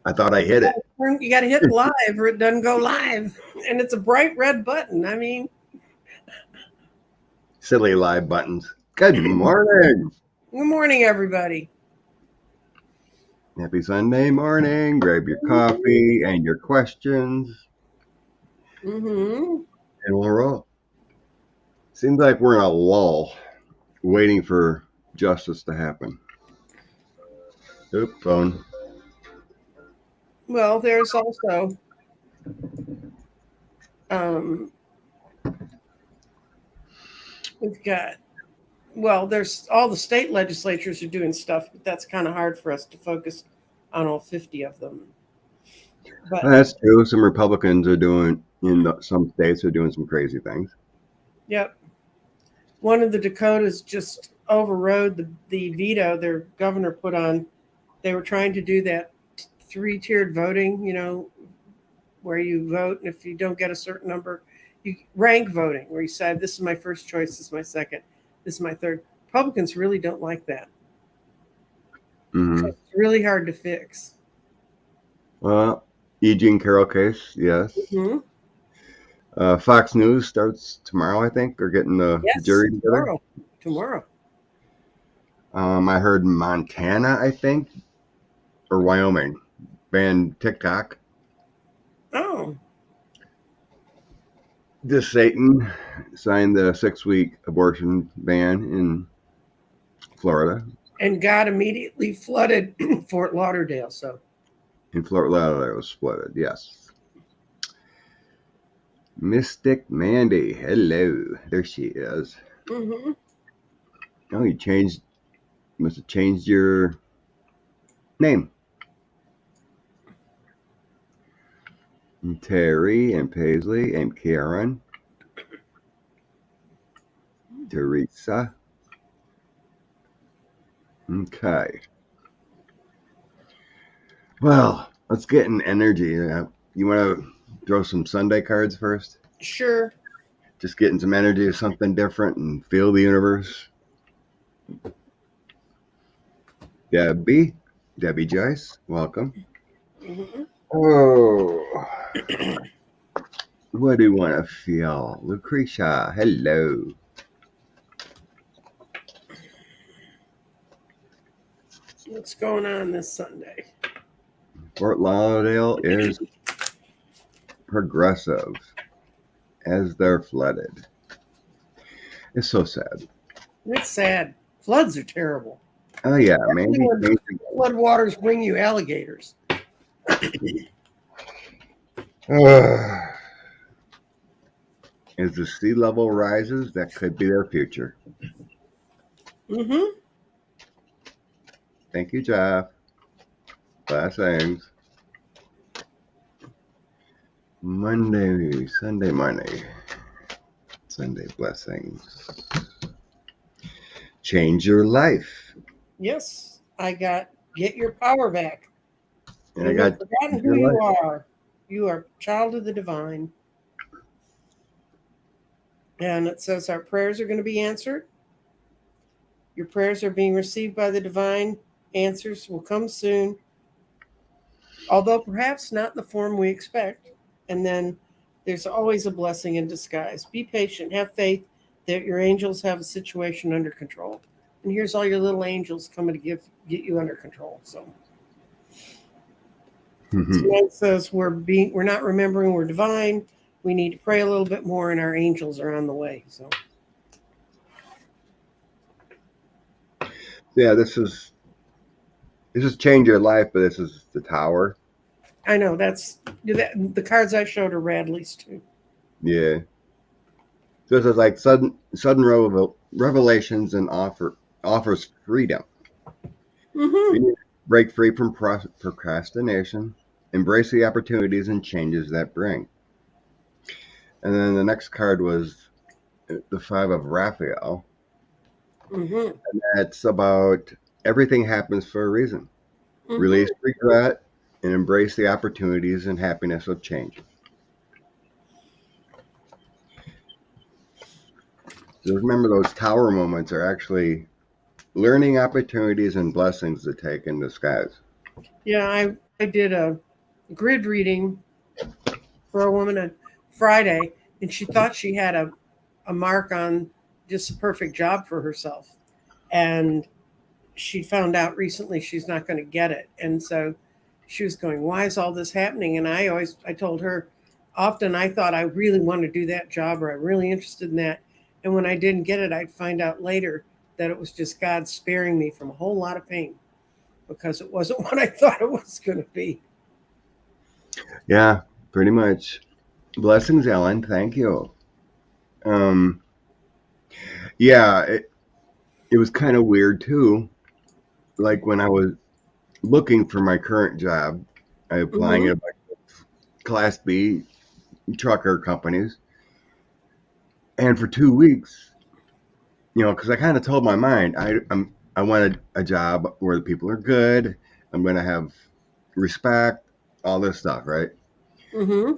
I thought I hit it. You got to hit live or it doesn't go live. And it's a bright red button. I mean, Silly live buttons. Good morning. good morning, everybody. Happy Sunday morning. Grab your coffee and your questions, Mm-hmm. and we'll roll. Seems like we're in a lull, waiting for justice to happen. Oop, phone. Well, there's also um, we've got there's all the state legislatures are doing stuff, but that's kind of hard for us to focus on all 50 of them. But That's true. Some Republicans are doing, some states are doing some crazy things. yep, one of the Dakotas just overrode the veto their governor put on. They were trying to do that three-tiered voting, where you vote, and if you don't get a certain number, you rank voting, where you say, this is my first choice, this is my second, this is my third. Republicans really don't like that. Mm-hmm. It's really hard to fix. E. Jean Carroll case, yes. Mm-hmm. Fox News starts tomorrow, I think. They're getting the jury together. Tomorrow. I heard Montana, I think, or Wyoming, banned TikTok. Oh. This Satan signed the 6-week abortion ban in Florida. And God immediately flooded Fort Lauderdale. So in Fort Lauderdale was flooded, yes. Mystic Mandy, hello. There she is. Mm-hmm. Oh, must have changed your name. And Terry and Paisley and Karen. Teresa. Okay. Well, let's get in energy. You want to throw some Sunday cards first? Sure. Just getting some energy of something different and feel the universe. Debbie Joyce, welcome. Mm-hmm. Oh, what do you want to feel? Lucretia, hello. What's going on this Sunday? Fort Lauderdale is progressive as they're flooded. It's so sad. It's sad. Floods are terrible. Oh yeah, maybe flood waters bring you alligators. As the sea level rises, that could be their future. Mm-hmm. Thank you, Jeff. Blessings. Sunday money. Sunday blessings. Change your life. Yes, I got get your power back. And I got forgotten who you are. You are child of the divine. And it says our prayers are going to be answered. Your prayers are being received by the divine. Answers will come soon. Although perhaps not in the form we expect. And then there's always a blessing in disguise. Be patient. Have faith that your angels have a situation under control. And here's all your little angels coming to get you under control. So it says we're not remembering we're divine. We need to pray a little bit more, and our angels are on the way. So yeah, this is change your life, but this is the Tower. I know the cards I showed are Radley's too. Yeah. So this is like sudden revelations and offers freedom. Mm-hmm. You need to break free from procrastination, embrace the opportunities and changes that bring. And then the next card was the 5 of Raphael. Mm-hmm. And that's about everything happens for a reason. Mm-hmm. Release regret and embrace the opportunities and happiness of change. So remember, those Tower moments are actually learning opportunities and blessings to take in disguise. Yeah, I did a grid reading for a woman on Friday, and she thought she had a mark on just a perfect job for herself. And she found out recently she's not going to get it. And so she was going, why is all this happening? And I told her, often I thought I really want to do that job or I'm really interested in that. And when I didn't get it, I'd find out later that it was just God sparing me from a whole lot of pain because it wasn't what I thought it was going to be. Yeah, pretty much. Blessings, Ellen. Thank you. Yeah, it was kind of weird too. Like when I was looking for my current job, I applying Mm-hmm. at Class B trucker companies, and for 2 weeks, because I kind of told my mind I wanted a job where the people are good. I'm going to have respect, all this stuff, right? Mm-hmm.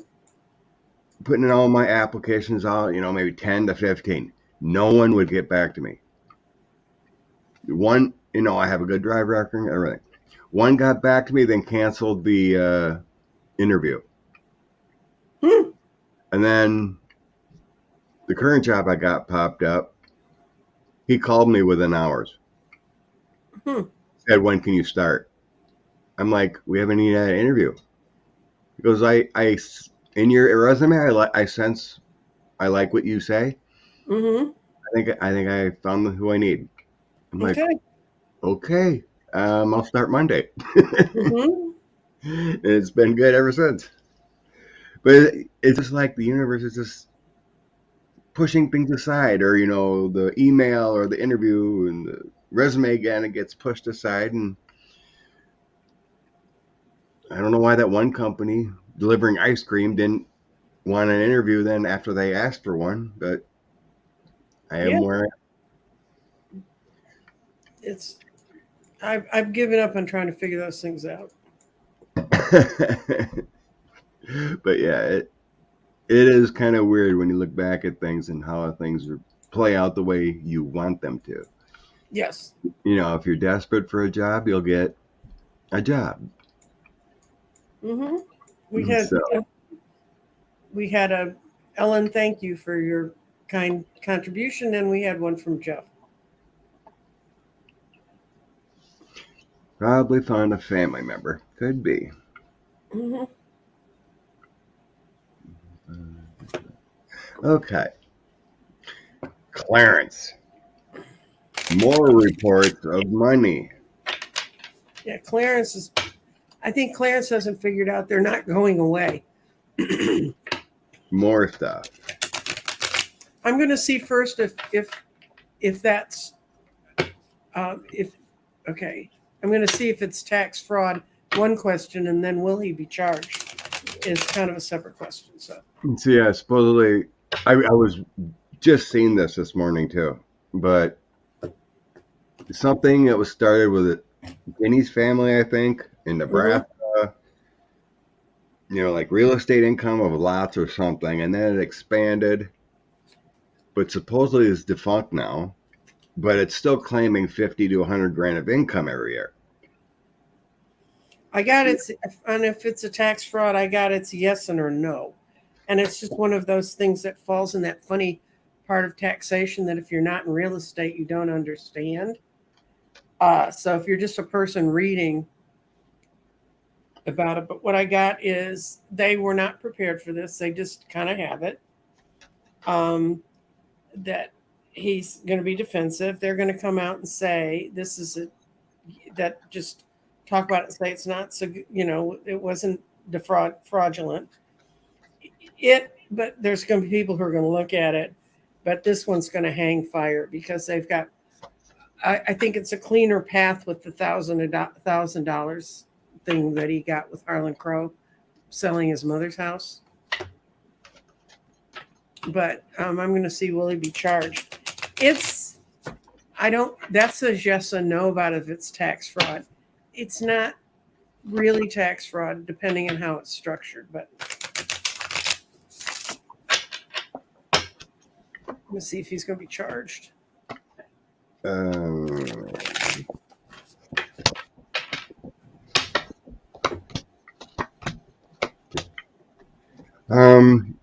Putting in all my applications out, maybe 10 to 15. No one would get back to me. One, I have a good drive record, everything. One got back to me, then canceled the interview. Hmm. And then the current job I got popped up. He called me within hours. Hmm. Said, when can you start? I'm like, we haven't even had an interview. He goes, I in your resume, I sense I like what you say. Mm-hmm. I think I found who I need. I'm like, Okay. okay, I'll start Monday. Mm-hmm. It's been good ever since. But it's just like the universe is just pushing things aside, or the email or the interview and the resume again, it gets pushed aside. And I don't know why that one company delivering ice cream didn't want an interview then after they asked for one, but I Yeah. am where It's I've given up on trying to figure those things out. I but yeah, it is kind of weird when you look back at things and how things play out the way you want them to. Yes. If you're desperate for a job, you'll get a job. Mm-hmm. We had So we had a Ellen, thank you for your kind contribution, and we had one from Jeff. probably found a family member. Could be. Mm-hmm. Okay. Clarence. More reports of money. Yeah, Clarence is. I think Clarence hasn't figured out they're not going away. More stuff. I'm going to see first if that's if okay. I'm going to see if it's tax fraud. One question, and then will he be charged? Is kind of a separate question. So. So yeah, supposedly I was just seeing this morning too, but something that was started with a Guinea's family, I think, in Mm-hmm. Nebraska. Like real estate income of lots or something, and then it expanded. But supposedly it's defunct now, but it's still claiming 50 to 100 grand of income every year. I got it's and if it's a tax fraud, I got it's yes and or no. And it's just one of those things that falls in that funny part of taxation that if you're not in real estate, you don't understand. So if you're just a person reading about it, but what I got is they were not prepared for this. They just kind of have it. That he's going to be defensive. They're going to come out and say this is a that just talk about it and say it's not so it wasn't fraudulent but there's going to be people who are going to look at it, but this one's going to hang fire because they've got I think it's a cleaner path with the $1,000 thing that he got with Harlan Crow selling his mother's house. But I'm going to see will he be charged. It's I don't that says yes and no about if it's tax fraud. It's not really tax fraud depending on how it's structured, but let's see if he's going to be charged. Um, Um,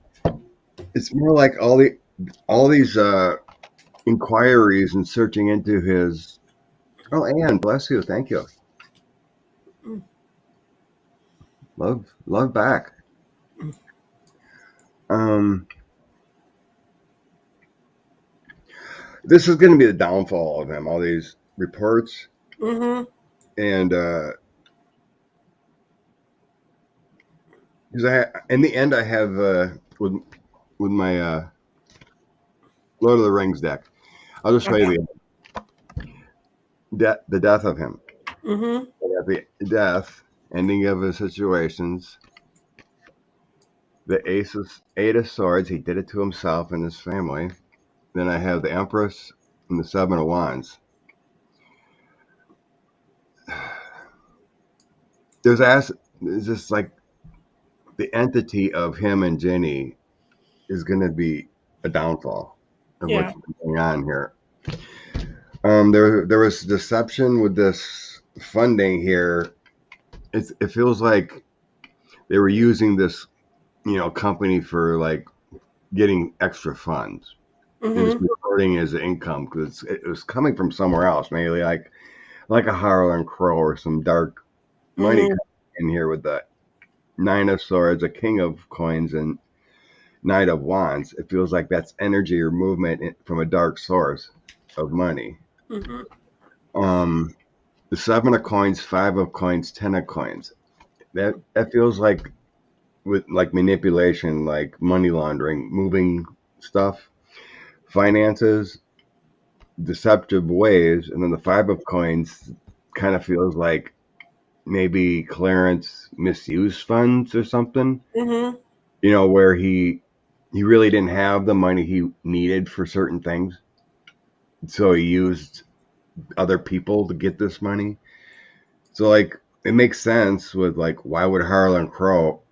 it's more like all these inquiries and searching into his. Oh, Anne, bless you. Thank you. Love back. Um, this is going to be the downfall of him. All these reports, Mm-hmm. and because in the end, I have with my Lord of the Rings deck. I'll just show you the death of him. Mm-hmm. At the death, ending of his situations. The Eight of Swords. He did it to himself and his family. Then I have the Empress and the Seven of Wands. There's just like the entity of him and Jenny is going to be a downfall of Yeah. what's going on here. There was deception with this funding here. It feels like they were using this, company for like getting extra funds and just Mm-hmm. reporting as income because it was coming from somewhere else, maybe like a Harlan Crow or some dark money Mm-hmm. in here with the Nine of Swords, a King of Coins, and Knight of Wands. It feels like that's energy or movement from a dark source of money. Mm-hmm. The Seven of Coins, Five of Coins, Ten of Coins. That feels like with like manipulation, like money laundering, moving stuff, finances, deceptive ways, and then the Five of Coins kind of feels like maybe Clarence misused funds or something. Mm-hmm. Where he really didn't have the money he needed for certain things, so he used other people to get this money. So like it makes sense with like why would Harlan Crow,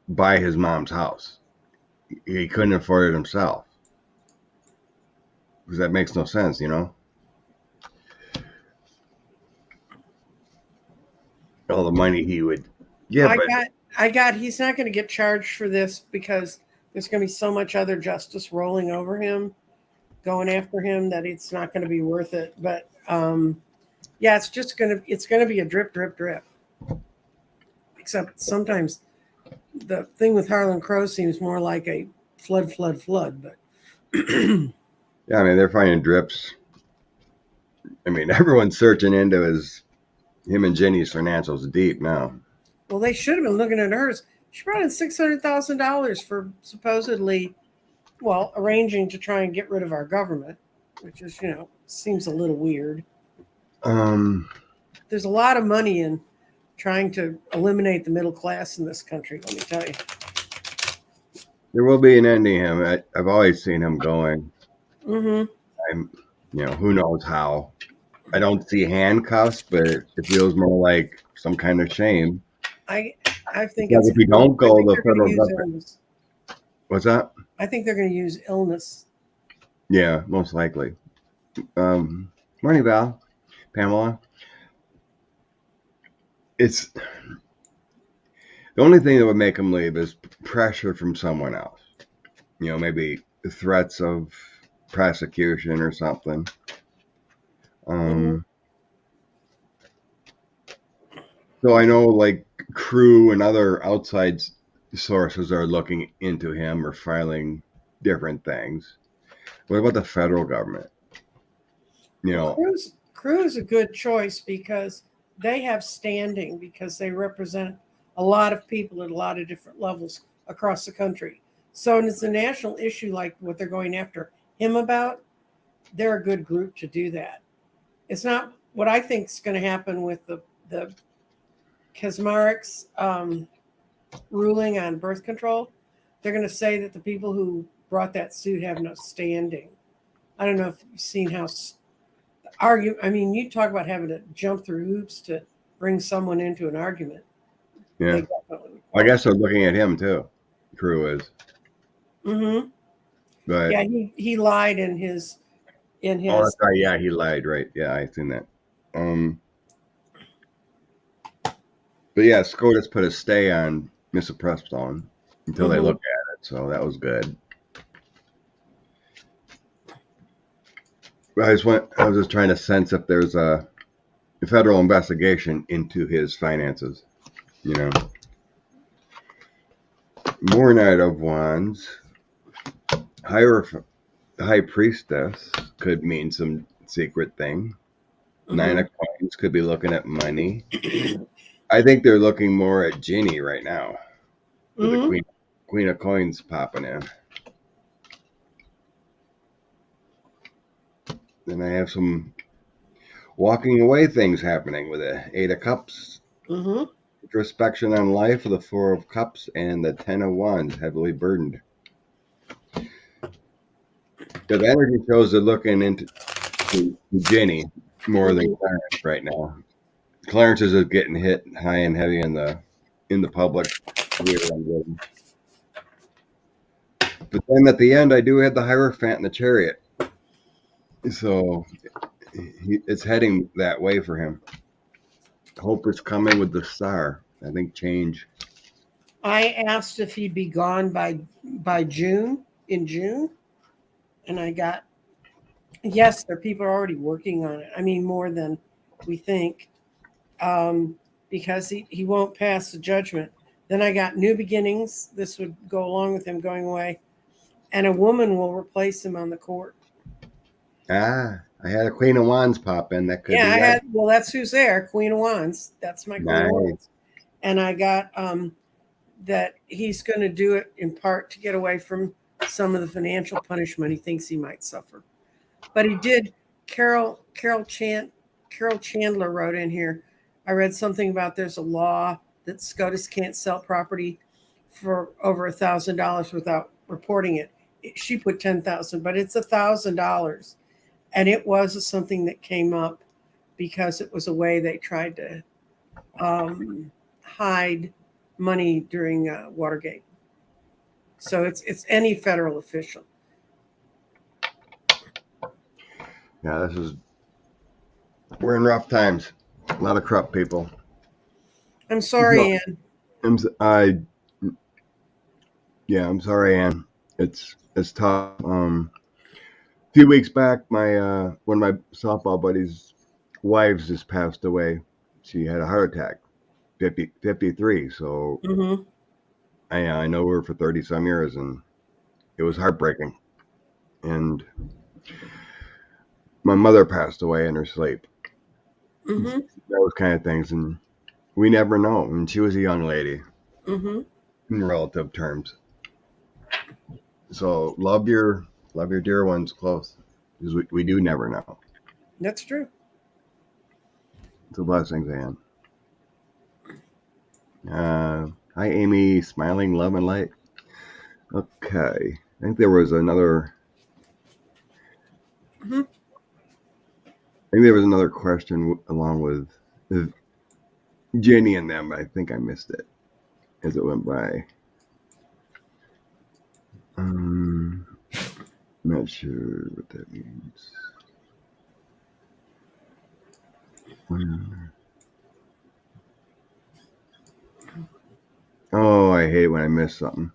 buy his mom's house? He couldn't afford it himself because that makes no sense. All the money he would. Yeah, but He's not going to get charged for this because there's going to be so much other justice rolling over him, going after him, that it's not going to be worth it. But yeah, it's going to be a drip, drip, drip. Except sometimes the thing with Harlan Crow seems more like a flood, flood, flood. But yeah, I mean they're finding drips. I mean everyone's searching into him and Jenny's financials deep now. well, they should have been looking at hers. She brought in $600,000 for supposedly, well, arranging to try and get rid of our government, which is, seems a little weird. Um, There's a lot of money in trying to eliminate the middle class in this country, let me tell you. there will be an ending him. I've always seen him going. Mm-hmm. I'm, who knows how. I don't see handcuffs, but it feels more like some kind of shame. I think Because if you don't go, the they're going to federal use government. illness. What's that? I think they're going to use illness. Yeah, most likely. Morning, Val, Pamela. It's the only thing that would make him leave is pressure from someone else. Maybe threats of prosecution or something. Mm-hmm. So I know like Crew and other outside sources are looking into him or filing different things. What about the federal government? Well, Cruz is a good choice because they have standing, because they represent a lot of people at a lot of different levels across the country. So, when it's a national issue like what they're going after him about, they're a good group to do that. It's not what I think is going to happen with the Kaczmarek's ruling on birth control. They're going to say that the people who brought that suit have no standing. I don't know if you've seen how argue. I mean, you talk about having to jump through hoops to bring someone into an argument. Yeah, They definitely. I guess they're looking at him too. Crew is, Mm-hmm. but Yeah, he lied in his oh, that's right. Yeah, he lied. Right. Yeah, I seen that. But yeah, SCOTUS put a stay on Mr. Pressstone. until they look at it. So that was good. I was just trying to sense if there's a federal investigation into his finances. You know, more Knight of Wands. High Priestess could mean some secret thing. Nine of Coins could be looking at money. I think they're looking more at Ginny right now. With the Queen of Coins popping in. Then I have some walking away things happening with the Eight of Cups. Introspection on life with the Four of Cups and the Ten of Wands, heavily burdened. The energy shows they're looking into Ginny more than Clarence right now. Clarence is just getting hit high and heavy in the public. But then at the end, I do have the Hierophant and the Chariot. So it's heading that way for him. Hope is coming with the Star. I think change. I asked if he'd be gone by June, and I got, yes, there are people are already working on it. I mean, more than we think, because he won't pass the judgment. Then I got new beginnings. This would go along with him going away, and a woman will replace him on the court. I had a Queen of Wands pop in. That could be. Well, that's who's there. Queen of Wands. That's my Queen of Wands. And I got that he's going to do it in part to get away from some of the financial punishment he thinks he might suffer. But he did. Carol Chandler wrote in here. I read something about there's a law that SCOTUS can't sell property for over $1,000 without reporting it. She put $10,000, but it's $1,000. And it was something that came up because it was a way they tried to hide money during Watergate. So it's any federal official. Yeah, we're in rough times. A lot of corrupt people. I'm sorry, Ann. I'm sorry, Ann. It's tough. A few weeks back, one of my softball buddies' wives just passed away. She had a heart attack, 53. So I know her for 30 some years, and it was heartbreaking. And my mother passed away in her sleep. Those kind of things, and we never know. And she was a young lady, in relative terms. So love your dear ones close, because we do never know. That's true. It's a blessing, Ann. Hi, Amy, smiling love and light. Okay, I think there was another. I think there was another question along with Jenny and them. I think I missed it as it went by. Not sure what that means. Oh, I hate it when I miss something.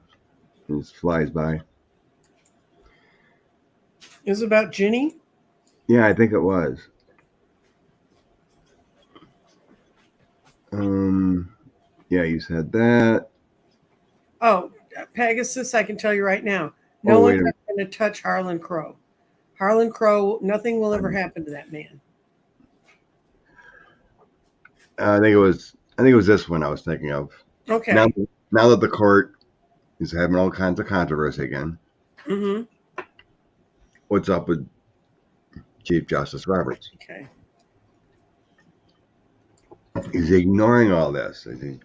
It just flies by. It was about Ginny? Yeah, I think it was. Yeah, you said that. Oh, Pegasus, I can tell you right now. No one's going to touch Harlan Crow. Harlan Crow, nothing will ever happen to that man. I think it was this one I was thinking of. Okay. Now that the court is having all kinds of controversy again. What's up with Chief Justice Roberts? Okay. He's ignoring all this. I think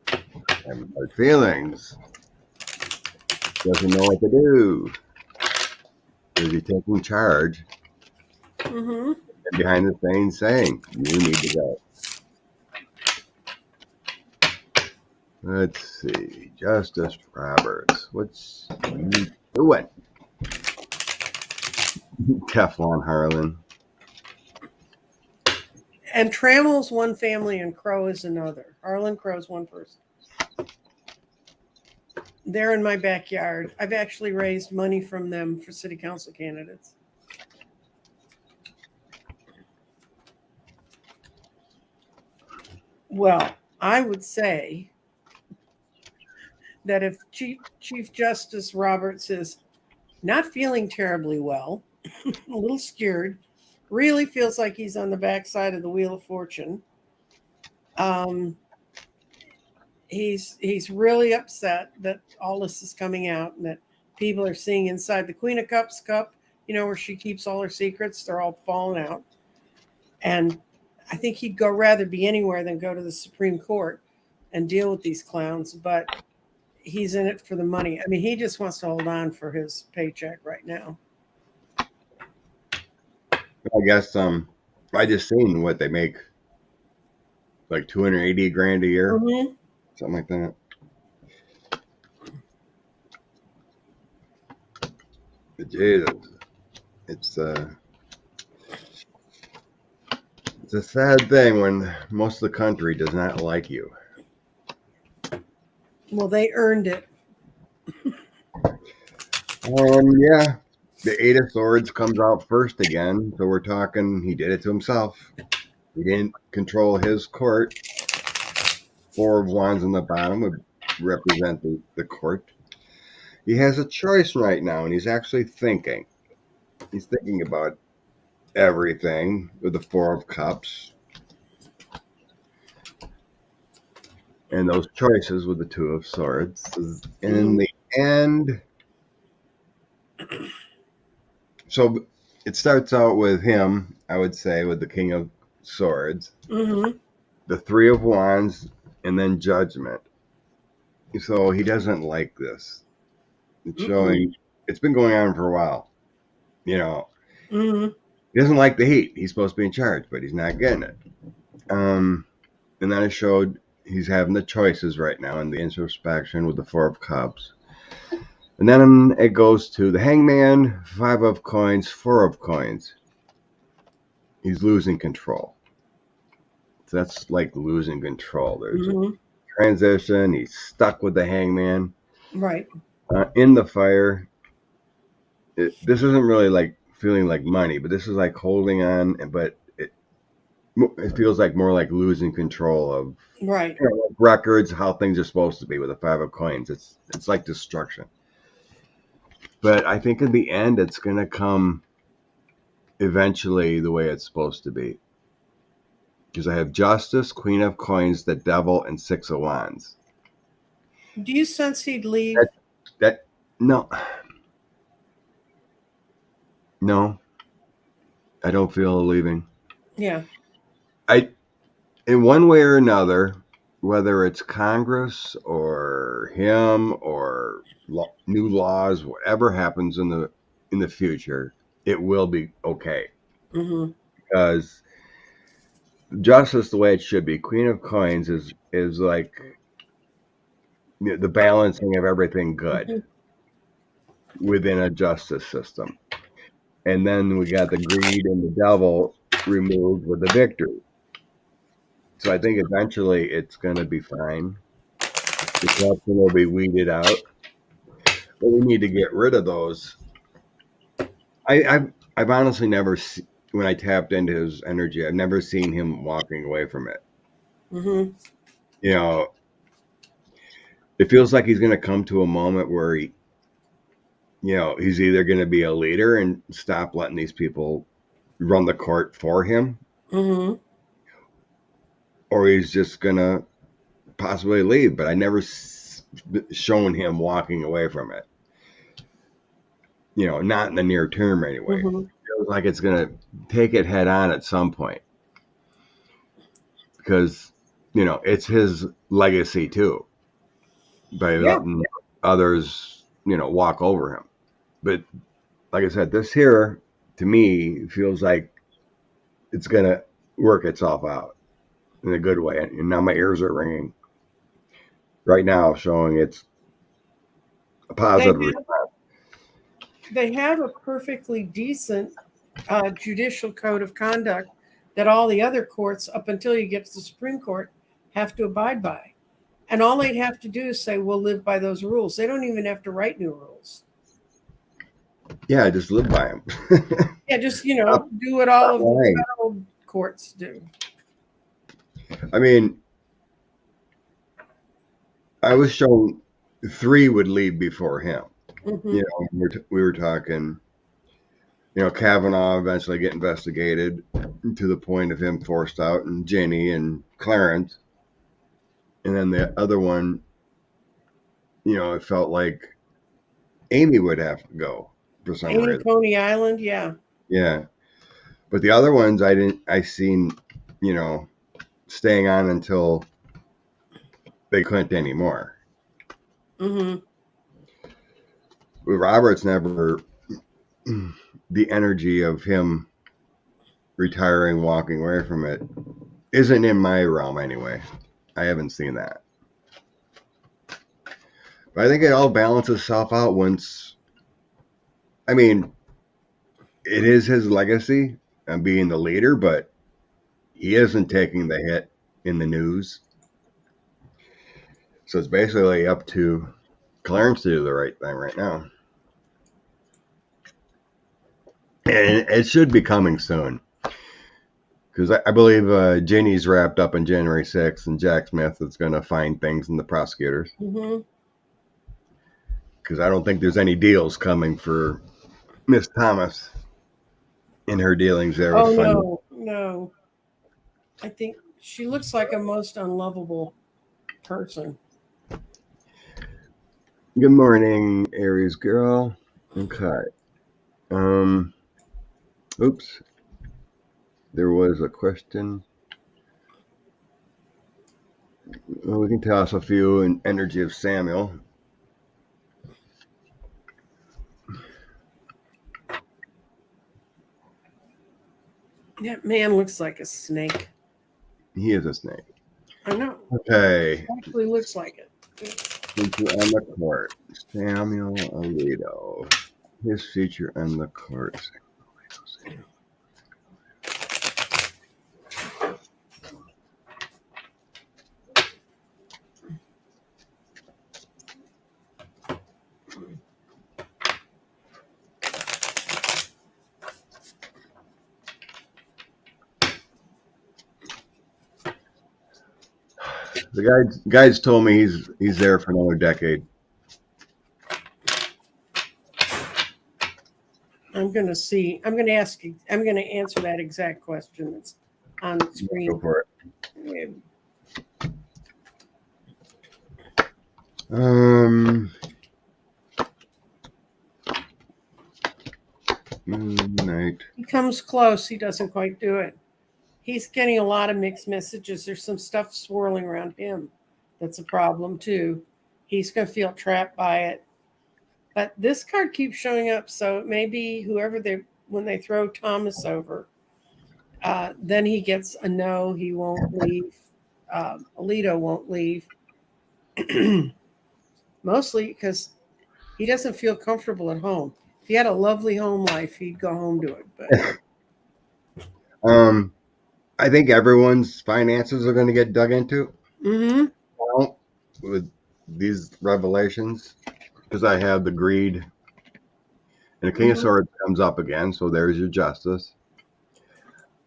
having hard feelings. Doesn't know what to do. Is he taking charge? And behind the scenes saying, you need to go. Let's see. Justice Roberts. What's he doing? Teflon Harlan. And Trammel's one family and Crow is another. Harlan Crow's one person. They're in my backyard. I've actually raised money from them for city council candidates. Well, I would say that if Chief Justice Roberts is not feeling terribly well, a little scared, really feels like he's on the backside of the Wheel of Fortune. Um, he's really upset that all this is coming out and that people are seeing inside the Queen of Cups cup, where she keeps all her secrets. They're all falling out. And I think he'd go rather be anywhere than go to the Supreme Court and deal with these clowns. But he's in it for the money. I mean, he just wants to hold on for his paycheck right now. I guess I just seen what they make, like 280 grand a year, something like that. But Jesus, it's a sad thing when most of the country does not like you. Well, they earned it. Yeah, the Eight of Swords comes out first again, so we're talking he did it to himself. He didn't control his court. Four of Wands on the bottom would represent the court. He has a choice right now, and he's actually thinking. He's thinking about everything with the Four of Cups. And those choices with the Two of Swords. And in the end, so it starts out with him, I would say, with the King of Swords, the Three of Wands, and then Judgment. So he doesn't like this. It's showing, it's been going on for a while. He doesn't like the heat. He's supposed to be in charge, but he's not getting it. And then it showed he's having the choices right now in the introspection with the Four of Cups. And then it goes to the Hangman, Five of Coins, Four of Coins. He's losing control. So that's like losing control. There's a transition. He's stuck with the Hangman. Right. In the fire. This isn't really like feeling like money, but this is like holding on, but it feels like more like losing control of like records, how things are supposed to be with the Five of Coins. It's like destruction. But I think in the end, it's going to come eventually the way it's supposed to be. Because I have Justice, Queen of Coins, the Devil, and Six of Wands. Do you sense he'd leave? No. No. I don't feel leaving. Yeah. In one way or another, whether it's Congress or him or new laws, whatever happens in the future, it will be okay. Because justice, the way it should be, Queen of Coins is like the balancing of everything good within a justice system. And then we got the greed and the devil removed with the victory. So I think eventually it's going to be fine. The corruption will be weeded out. But we need to get rid of those. I've honestly never, when I tapped into his energy, I've never seen him walking away from it. It feels like he's going to come to a moment where he's either going to be a leader and stop letting these people run the court for him. Or he's just going to possibly leave, but I never shown him walking away from it. Not in the near term anyway. It feels like it's going to take it head on at some point. Because, it's his legacy too. By letting others, walk over him. But like I said, this here, to me, feels like it's going to work itself out in a good way. And now my ears are ringing right now, showing it's a positive response. They have a perfectly decent judicial code of conduct that all the other courts, up until you get to the Supreme Court, have to abide by. And all they'd have to do is say, we'll live by those rules. They don't even have to write new rules. Yeah, just live by them. Yeah, just, do what all of the Right. federal courts do. I mean, I was shown 3 would leave before him. Mm-hmm. We were talking, Kavanaugh eventually get investigated to the point of him forced out, and Ginny and Clarence. And then the other one, it felt like Amy would have to go for some Amy reason. Coney Island, yeah. Yeah. But the other ones I seen, staying on until they couldn't anymore. Mm-hmm. With Roberts, never the energy of him retiring, walking away from it isn't in my realm anyway. I haven't seen that. But I think it all balances itself out once. I mean, it is his legacy and being the leader, but he isn't taking the hit in the news. So it's basically up to Clarence to do the right thing right now. And it should be coming soon. Because I believe Ginny's wrapped up on January 6th, and Jack Smith is going to find things in the prosecutors. Mm-hmm. Because I don't think there's any deals coming for Miss Thomas in her dealings there with funding. No. I think she looks like a most unlovable person. Good morning, Aries girl. Okay. Oops. There was a question. Well, we can toss a few in Energy of Samuel. That man looks like a snake. He is a snake. I know. Okay. Actually looks like it. Feature on the court. Samuel Alito. His feature on the court. The guys told me he's there for another decade. I'm going to see. I'm going to answer that exact question that's on the screen. Go for it. Night. He comes close. He doesn't quite do it. He's getting a lot of mixed messages. There's some stuff swirling around him. That's a problem too. He's going to feel trapped by it. But this card keeps showing up, so it may be when they throw Thomas over, then he gets a no. He won't leave. Alito won't leave. Mostly because he doesn't feel comfortable at home. If he had a lovely home life, he'd go home to it. But I think everyone's finances are going to get dug into. Mm-hmm. Well, with these revelations, because I have the greed, and the King of Swords comes up again, so there's your justice.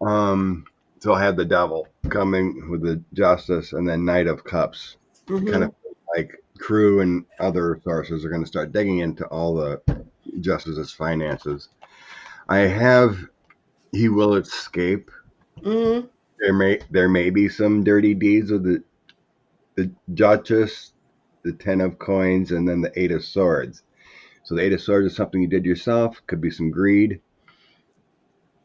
So I have the Devil coming with the Justice, and then Knight of Cups. Mm-hmm. Kind of like Crew and other sources are going to start digging into all the Justice's finances. I have he will escape. Mm-hmm. There may be some dirty deeds with the Duchess, the 10 of Coins, and then the 8 of Swords. So the 8 of Swords is something you did yourself. Could be some greed.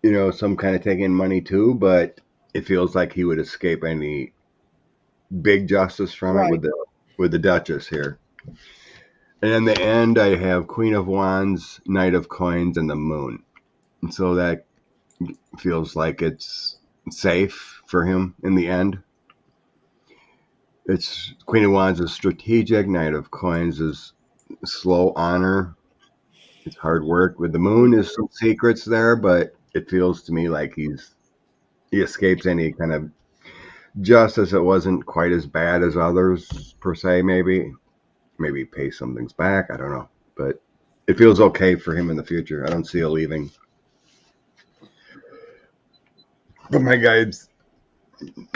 Some kind of taking money too, but it feels like he would escape any big justice from it with the Duchess here. And in the end, I have Queen of Wands, Knight of Coins, and the Moon. And so that feels like it's safe for him in the end. It's Queen of Wands is strategic, Knight of Coins is slow honor. It's hard work. With the Moon is some secrets there, but it feels to me like he escapes any kind of justice. It wasn't quite as bad as others per se. Maybe pay some things back. I don't know, but it feels okay for him in the future. I don't see a leaving. But my guide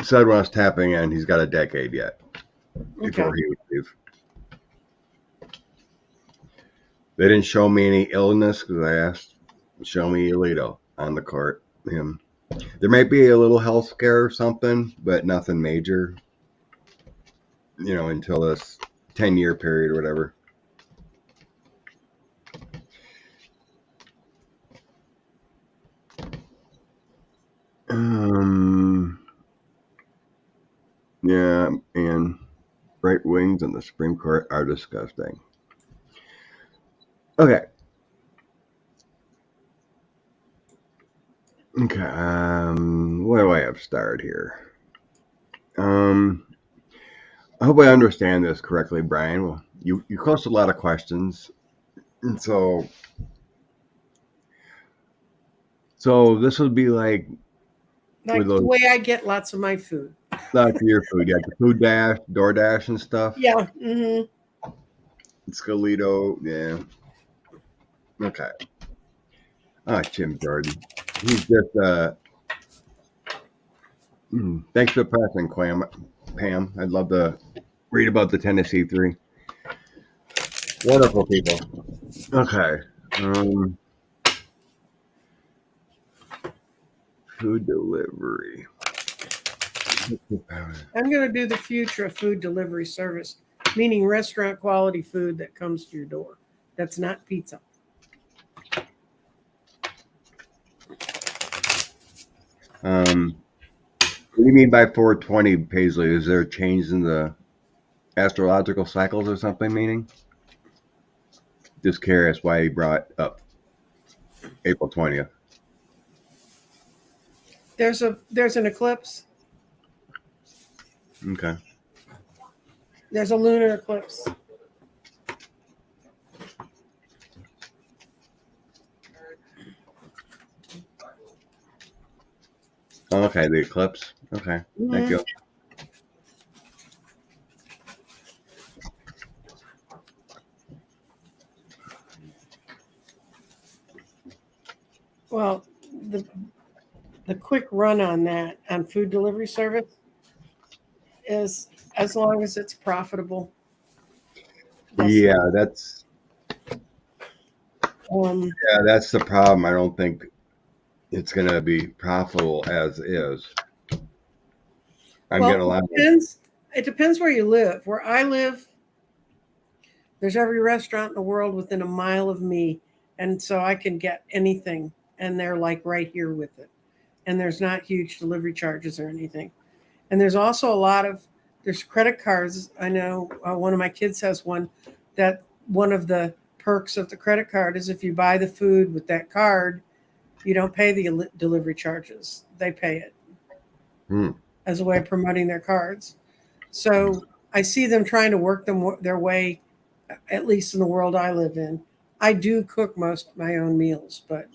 said when I was tapping in, he's got a decade yet before Okay. he would leave. They didn't show me any illness because I asked, show me Alito on the court. Him. There might be a little health scare or something, but nothing major, until this 10-year period or whatever. Yeah, and right wings in the Supreme Court are disgusting. Okay. Okay, what do I have starred here? I hope I understand this correctly, Brian. Well, you posted a lot of questions, and so this would be like with Like the those way I get lots of my food. lots of your food, the Food Dash, DoorDash, and stuff. Yeah. Scalito, yeah. Okay. Jim Jordan. He's just thanks for passing, Pam. I'd love to read about the Tennessee Three. Wonderful people. Okay. Food delivery. I'm going to do the future of food delivery service, meaning restaurant quality food that comes to your door. That's not pizza. What do you mean by 420, Paisley? Is there a change in the astrological cycles or something, meaning? Just curious why he brought up April 20th. There's an eclipse. Okay. There's a lunar eclipse. Okay, the eclipse. Okay, thank you. Well, the quick run on that on food delivery service is as long as it's profitable. Yeah, that's the problem. I don't think it's going to be profitable as is. I'm getting a lot. It depends where you live. Where I live, there's every restaurant in the world within a mile of me, and so I can get anything, and they're like right here with it. And there's not huge delivery charges or anything. And there's also there's credit cards. I know one of my kids has one that one of the perks of the credit card is if you buy the food with that card, you don't pay the delivery charges. They pay it as a way of promoting their cards. So I see them trying to work their way, at least in the world I live in. I do cook most of my own meals, but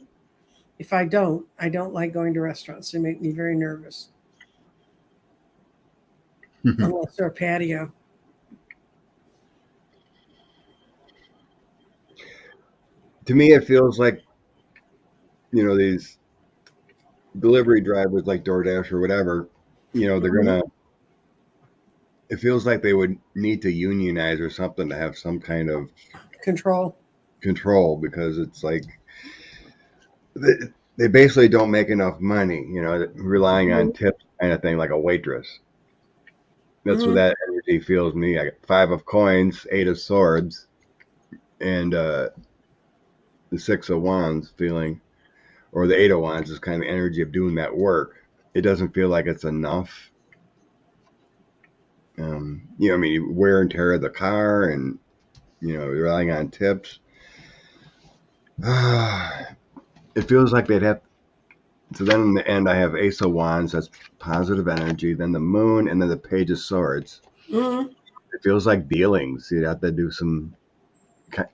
if I don't like going to restaurants. They make me very nervous. Unless they're a patio. To me, it feels like, these delivery drivers like DoorDash or whatever, they're going to, it feels like they would need to unionize or something to have some kind of control, because it's like they basically don't make enough money, relying on tips kind of thing, like a waitress. That's what that energy feels to me. I got 5 of coins, 8 of swords, and the 6 of wands feeling, or the 8 of wands is kind of the energy of doing that work. It doesn't feel like it's enough. Wear and tear of the car, and relying on tips. It feels like they'd have. So then in the end, I have Ace of Wands. That's positive energy. Then the Moon, and then the Page of Swords. It feels like dealings. You'd have to do some.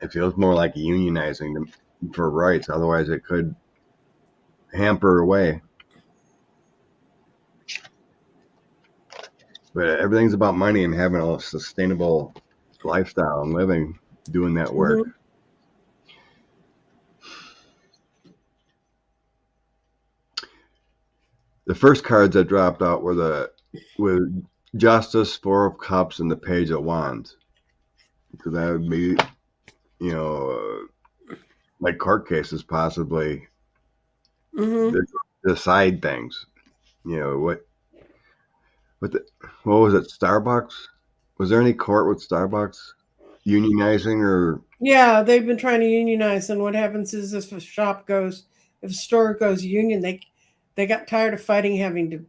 It feels more like unionizing for rights. Otherwise, it could hamper away. But everything's about money and having a sustainable lifestyle and living, doing that work. Mhm. The first cards that dropped out were Justice, Four of Cups, and the Page of Wands. So that would be, you know, like court cases possibly Mhm. decide things. You know what was it? Starbucks? Was there any court with Starbucks unionizing or? Yeah, they've been trying to unionize, and what happens is if a store goes union, they got tired of fighting, having to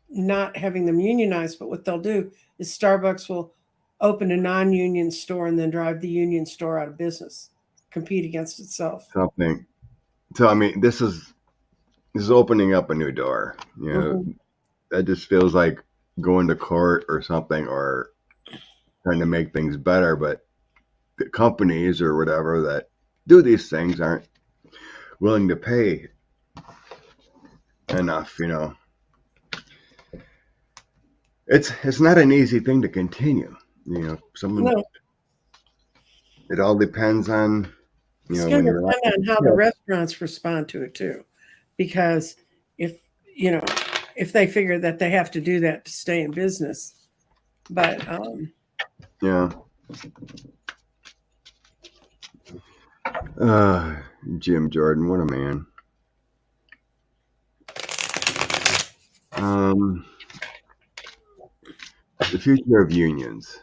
not having them unionized. But what they'll do is Starbucks will open a non-union store and then drive the union store out of business, compete against itself. Something. So I mean, this is opening up a new door. You know, Hmm. that just feels like going to court or something, or trying to make things better. But the companies or whatever that do these things aren't willing to pay enough. You know, it's not an easy thing to continue. You know, No, it all depends on, it's when going to you're depend on how the restaurants respond to it too, because if you know if they figure that they have to do that to stay in business, but yeah. Uh, Jim Jordan, what a man. Um, the future of unions.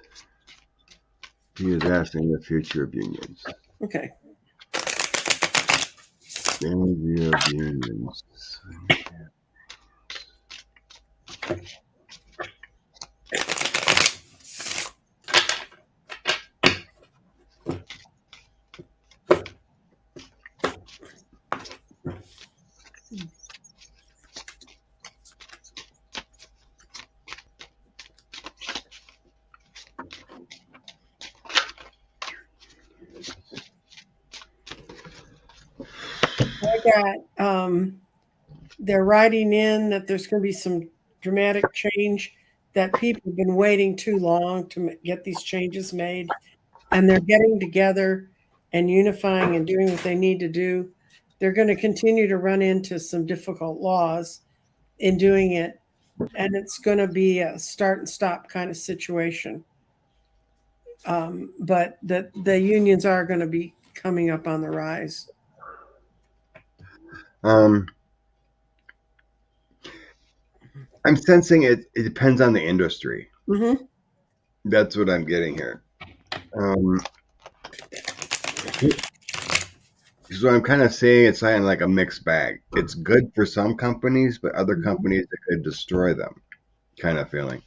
He is asking the future of unions. okay. Energy of unions. I got they're writing in that there's going to be some dramatic change, that people have been waiting too long to get these changes made, and they're getting together and unifying and doing what they need to do. They're going to continue to run into some difficult laws in doing it, and it's going to be a start and stop kind of situation. But the unions are going to be coming up on the rise. Um, I'm sensing it depends on the industry. Hmm. That's what I'm getting here. Um, so I'm kind of seeing it's kind of like a mixed bag. It's good for some companies, but other companies it could destroy them, kind of feeling.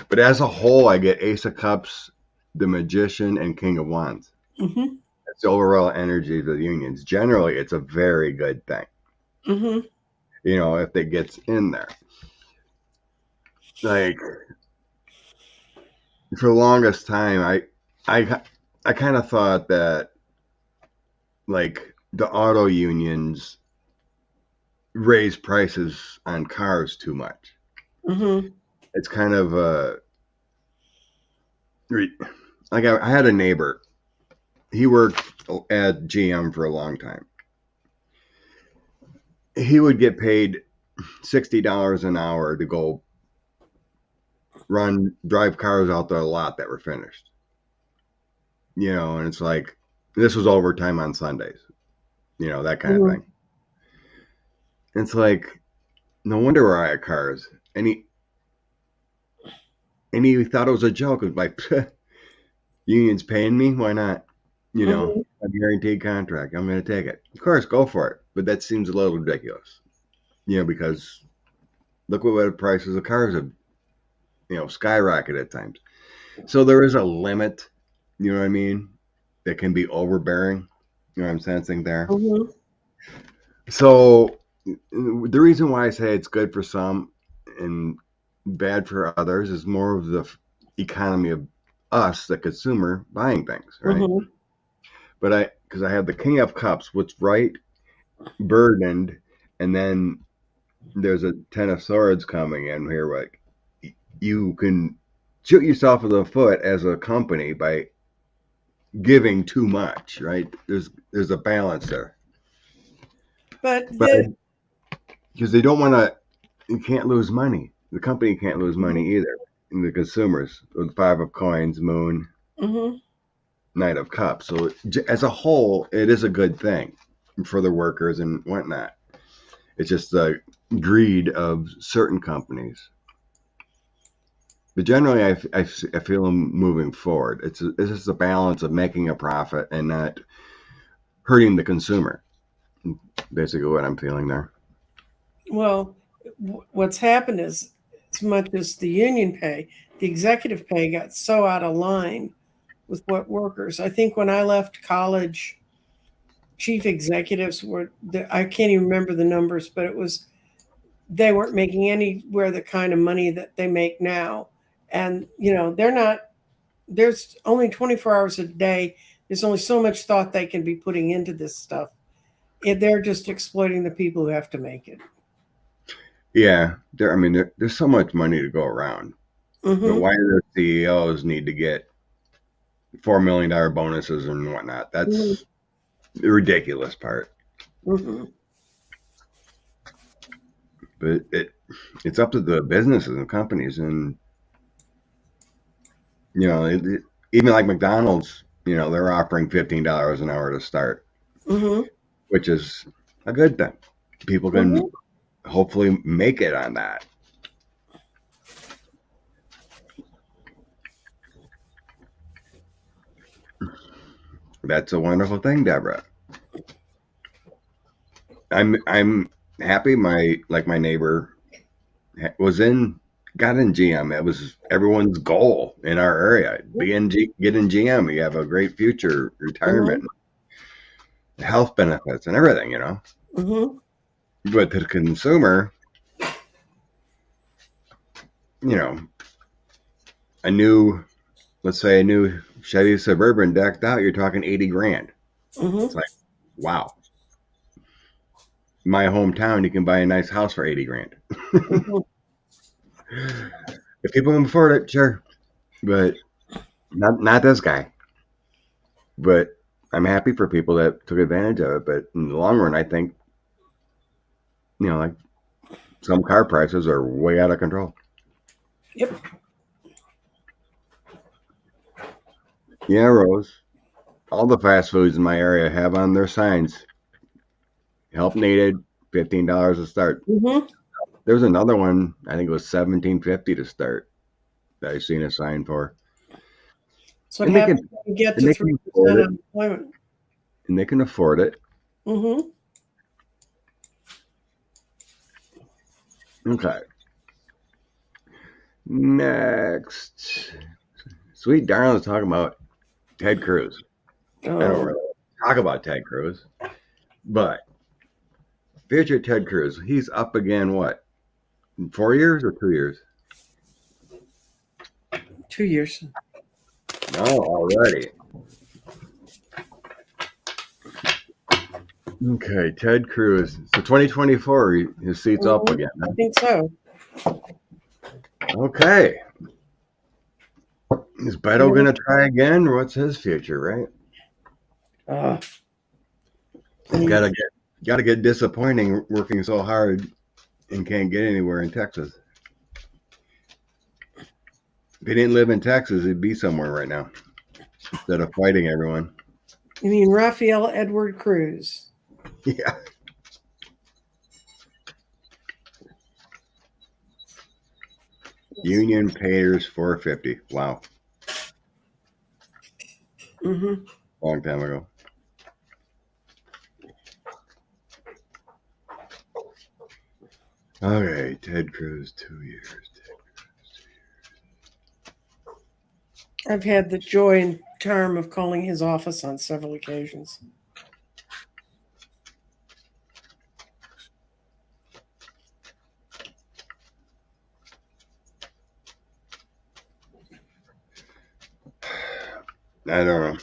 But as a whole, I get Ace of Cups, the Magician, and King of Wands. Hmm. That's the overall energy of the unions. Generally, it's a very good thing. Hmm. If it gets in there. Like for the longest time, I kind of thought that like the auto unions raise prices on cars too much. Hmm. It's kind of like I had a neighbor. He worked at GM for a long time. He would get paid $60 an hour to go drive cars out the lot that were finished. And it's like this was overtime on Sundays. That kind of Hmm. thing. It's like no wonder we're out of cars. And he thought it was a joke. It was like union's paying me, why not? Hmm. A guaranteed contract. I'm going to take it. Of course, go for it. But that seems a little ridiculous. Because look what the prices of cars have, skyrocketed at times. So there is a limit, you know what I mean, that can be overbearing. You know what I'm sensing there. Hmm. So the reason why I say it's good for some and bad for others is more of the economy of us, the consumer, buying things, right? Hmm. But because I have the King of Cups, what's right, burdened, and then there's a Ten of Swords coming in here, like you can shoot yourself in the foot as a company by giving too much, right? There's a balance there, But but because they don't want to, you can't lose money. The company can't lose money either. And the consumers with Five of Coins, Moon, Knight of Cups. So as a whole, it is a good thing for the workers and whatnot. It's just the greed of certain companies. But generally, I feel them moving forward. It's just a balance of making a profit and not hurting the consumer. Basically, what I'm feeling there. well, what's happened is, as much as the union pay, the executive pay got so out of line with what workers. I think when I left college, chief executives were, I can't even remember the numbers, but it was, they weren't making anywhere the kind of money that they make now. And, they're not, there's only 24 hours a day. There's only so much thought they can be putting into this stuff. They're just exploiting the people who have to make it. Yeah, there's so much money to go around. But why do the CEOs need to get $4 million bonuses and whatnot? That's the ridiculous part. But it's up to the businesses and companies, and even like McDonald's, they're offering $15 an hour to start, which is a good thing. People can hopefully make it on that. That's a wonderful thing, Deborah. I'm happy. My neighbor got in GM. It was everyone's goal in our area. Get in GM. You have a great future, retirement, health benefits, and everything. But to the consumer, let's say a new Chevy Suburban decked out, you're talking 80 grand. It's like, wow. My hometown, you can buy a nice house for 80 grand. If people can afford it, sure. But not this guy. But I'm happy for people that took advantage of it. But in the long run, I think, like some car prices are way out of control. Yep. Yeah, Rose. All the fast foods in my area have on their signs, help needed, $15 to start. There's another one, I think it was $17.50 to start, that I've seen a sign for. So it happens when you get to 3% unemployment. And they can afford it. Okay. Next. Sweet Darling's talking about Ted Cruz. I don't really talk about Ted Cruz, but future Ted Cruz, he's up again, what, in 4 years or 2 years? 2 years. Oh, already. Okay, Ted Cruz. So 2024, his seat's up again. I think so. Okay. Is Beto going to try again, or what's his future, right? Gotta get disappointing working so hard and can't get anywhere in Texas. If he didn't live in Texas, he'd be somewhere right now instead of fighting everyone. You mean Rafael Edward Cruz? Yeah. Union pays $450. Wow. Long time ago. Okay, Ted Cruz, 2 years. I've had the joy and charm of calling his office on several occasions. I don't know.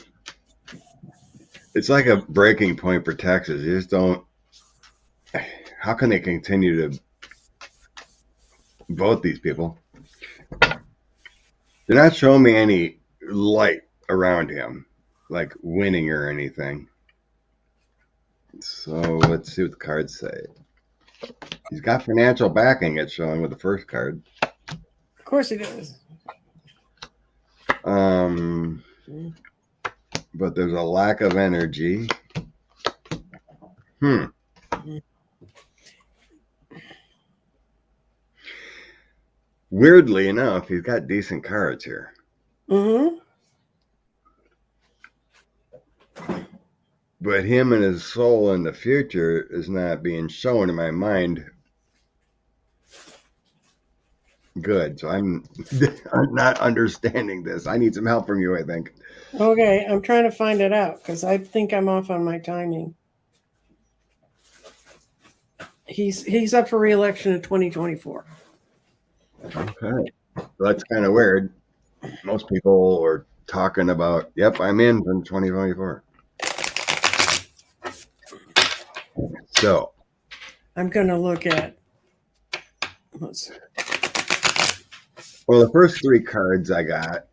It's like a breaking point for Texas. You just don't. How can they continue to vote these people? They're not showing me any light around him, like winning or anything. So let's see what the cards say. He's got financial backing, it's showing with the first card. Of course he does. But there's a lack of energy. Weirdly enough, he's got decent cards here. But him and his soul in the future is not being shown in my mind good. So I'm not understanding this. I need some help from you, I think. Okay, I'm trying to find it out because I think I'm off on my timing. He's up for re-election in 2024. Okay. So that's kind of weird. Most people are talking about, yep, I'm in 2024. So I'm going to look at, let's see. Well, the first three cards I got,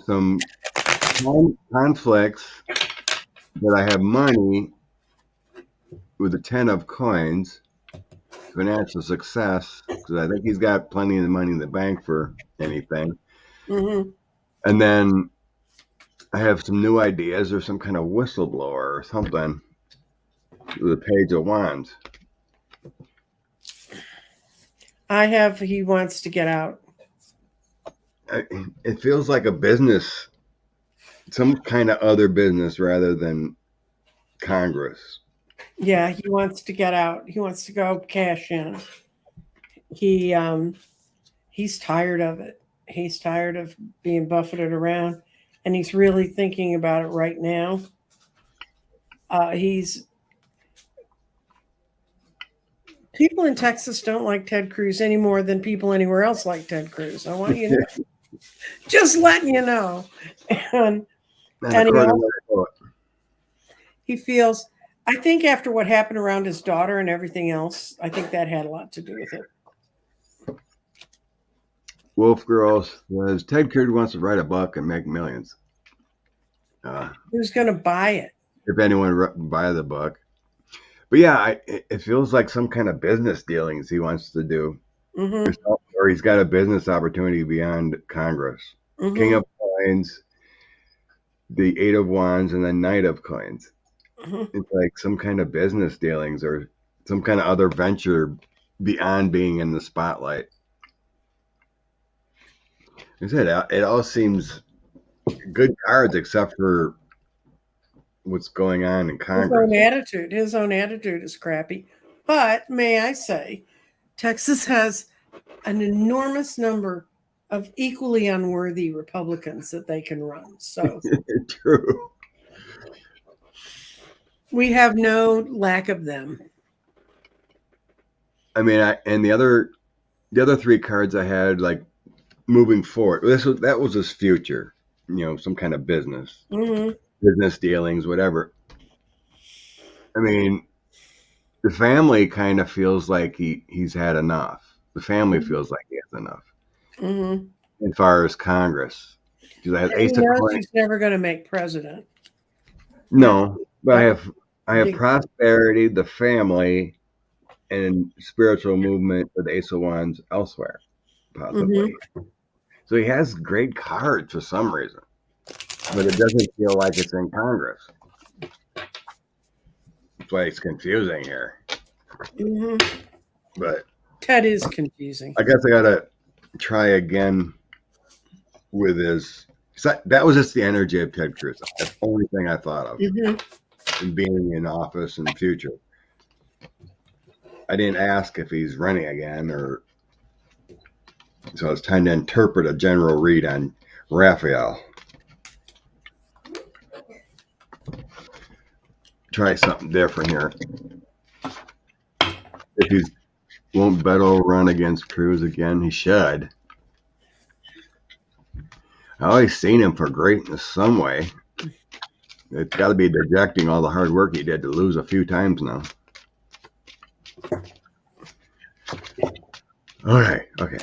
some conflicts that I have money with the 10 of coins, financial success, because I think he's got plenty of money in the bank for anything. And then I have some new ideas or some kind of whistleblower or something with the Page of Wands. I have, he wants to get out. It feels like a business, some kind of other business rather than Congress. Yeah, he wants to get out. He wants to go cash in. He's tired of it. He's tired of being buffeted around, and he's really thinking about it right now. People in Texas don't like Ted Cruz any more than people anywhere else like Ted Cruz. I want you to know. Just letting you know. And he feels, I think after what happened around his daughter and everything else, I think that had a lot to do with it. Wolf Girl says Ted Cruz wants to write a book and make millions. Who's going to buy it? If anyone buy the book. But yeah, it feels like some kind of business dealings he wants to do. Or he's got a business opportunity beyond Congress. King of Coins, the Eight of Wands, and the Knight of Coins. It's like some kind of business dealings or some kind of other venture beyond being in the spotlight. Like I said, it all seems good cards except for what's going on in Congress. His own attitude is crappy. But may I say, Texas has an enormous number of equally unworthy Republicans that they can run. So true. We have no lack of them. I mean, and the other three cards I had, like moving forward, that was his future. Some kind of business. Business dealings, whatever. I mean, the family kind of feels like he's had enough. The family feels like he has enough. As far as Congress, because I have Ace of Coins. He's never going to make president. No, but I have prosperity, the family, and spiritual movement with Ace of Wands elsewhere, possibly. So he has great cards for some reason. But it doesn't feel like it's in Congress. That's why it's confusing here. But Ted is confusing. I guess I gotta try again with his. That was just the energy of Ted Cruz. That's the only thing I thought of in being in office in the future. I didn't ask if he's running again, so I was trying to interpret a general read on Raphael. Try something different here. If won't Beto run against Cruz again? He should. I always seen him for greatness some way. It's got to be dejecting all the hard work he did to lose a few times now. All right. Okay.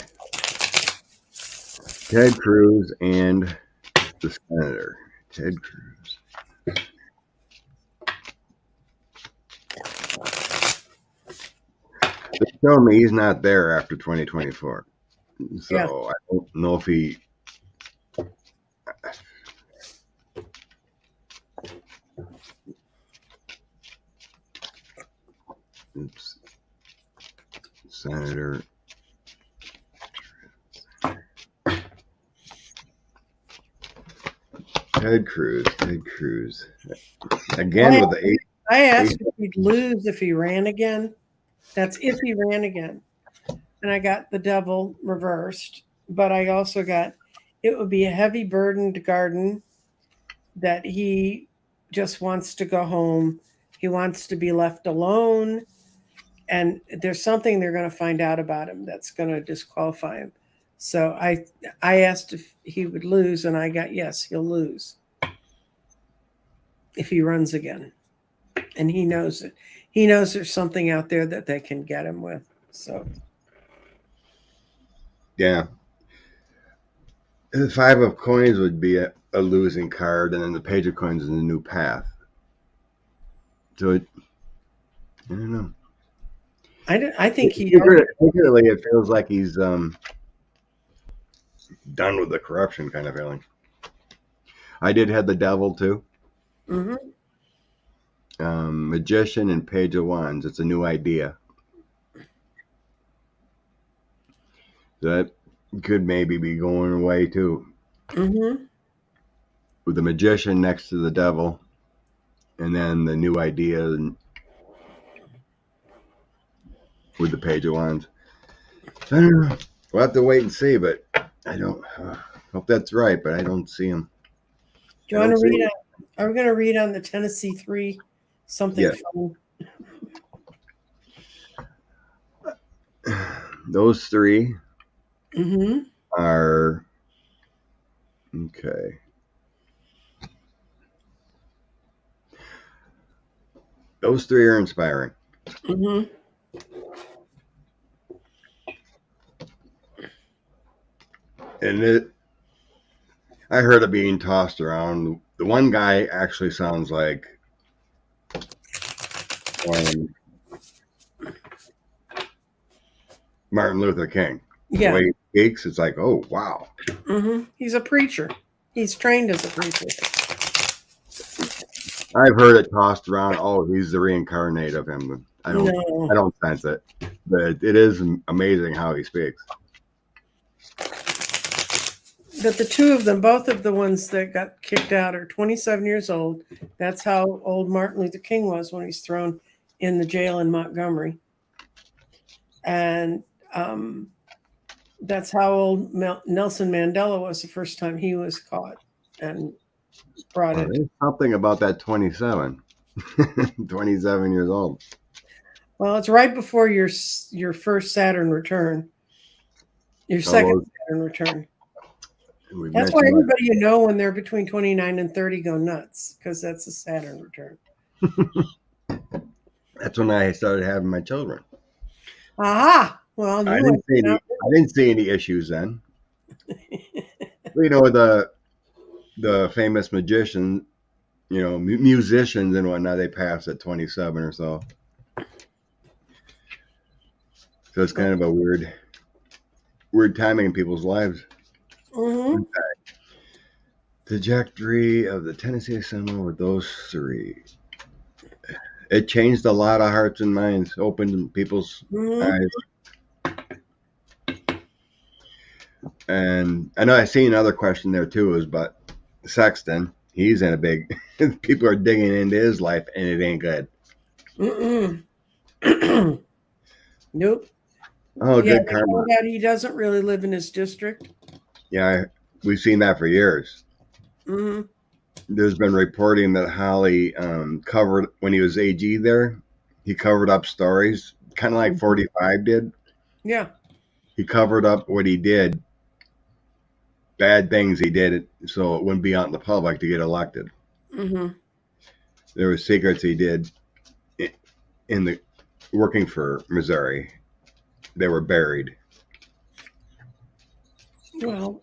Ted Cruz and the senator. Ted Cruz. They tell me he's not there after 2024. So Yeah. I don't know if he. Oops. Senator. Ted Cruz. Ted Cruz. Again with the eight. I asked if he'd lose if he ran again. That's if he ran again. And I got the devil reversed. But I also got it would be a heavy burdened garden that he just wants to go home. He wants to be left alone. And there's something they're going to find out about him that's going to disqualify him. So I asked if he would lose, and I got yes, he'll lose if he runs again. And he knows it. He knows there's something out there that they can get him with. So Yeah. The 5 of coins would be a losing card, and then the page of coins is a new path. So I don't know. I think he Particularly, it feels like he's done with the corruption kind of feeling. I did have the devil too. Mm-hmm. Magician and page of wands. It's a new idea. That could maybe be going away too. Mm-hmm. With the magician next to the devil, and then the new idea with the page of wands. I don't know. We'll have to wait and see, but I don't hope that's right, but I don't see him. Do you want to read? Are we going to read on the Tennessee 3 something fun? Those 3 Mm-hmm. are okay. Those 3 are inspiring. Mm-hmm. And I heard it being tossed around. The one guy actually sounds like Martin Luther King. Yeah. The way he speaks, it's like, oh, wow. Mm-hmm. He's a preacher. He's trained as a preacher. I've heard it tossed around. Oh, he's the reincarnate of him. I don't sense it, but it is amazing how he speaks. But the 2 of them, both of the ones that got kicked out, are 27 years old. That's how old Martin Luther King was when he's thrown in the jail in Montgomery. And that's how old Nelson Mandela was the first time he was caught and brought in. There's something about that 27. 27 years old. Well, it's right before your first Saturn return. Your second Saturn return. That's why everybody you know when they're between 29 and 30 go nuts, because that's a Saturn return. That's when I started having my children. Aha! Well, I didn't see any issues then. You know, the famous magician, you know, musicians and whatnot, they pass at 27 or so. So it's kind of a weird timing in people's lives. Mm-hmm. Trajectory of the Tennessee Assembly with those 3. It changed a lot of hearts and minds, opened people's eyes. And I know I seen another question there too, is but Sexton, he's in a big people are digging into his life and it ain't good. Nope. Oh, good karma. He doesn't really live in his district. Yeah, we've seen that for years. Mm-hmm. There's been reporting that Holly covered, when he was AG there, he covered up stories, kind of like 45 did. Yeah. He covered up what he did, bad things he did, so it wouldn't be out in the public to get elected. Mm-hmm. There were secrets he did in the working for Missouri. They were buried. Well,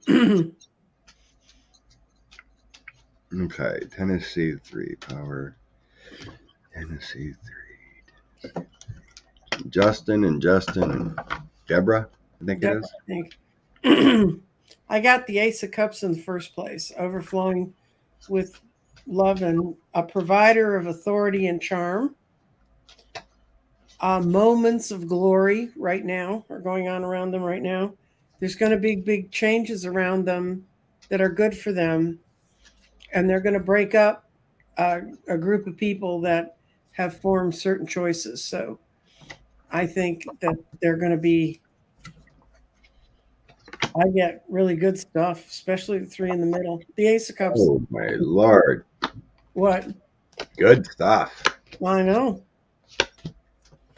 Okay, Tennessee 3 power. Tennessee 3. Justin and Deborah, I think it Deborah, is. I think. I got the Ace of Cups in the first place, overflowing with love and a provider of authority and charm. Moments of glory right now are going on around them right now. There's going to be big changes around them that are good for them, and they're going to break up a group of people that have formed certain choices. So I think that they're going to be. I get really good stuff, especially the three in the middle. The Ace of Cups. Oh my lord. What? Good stuff. I know.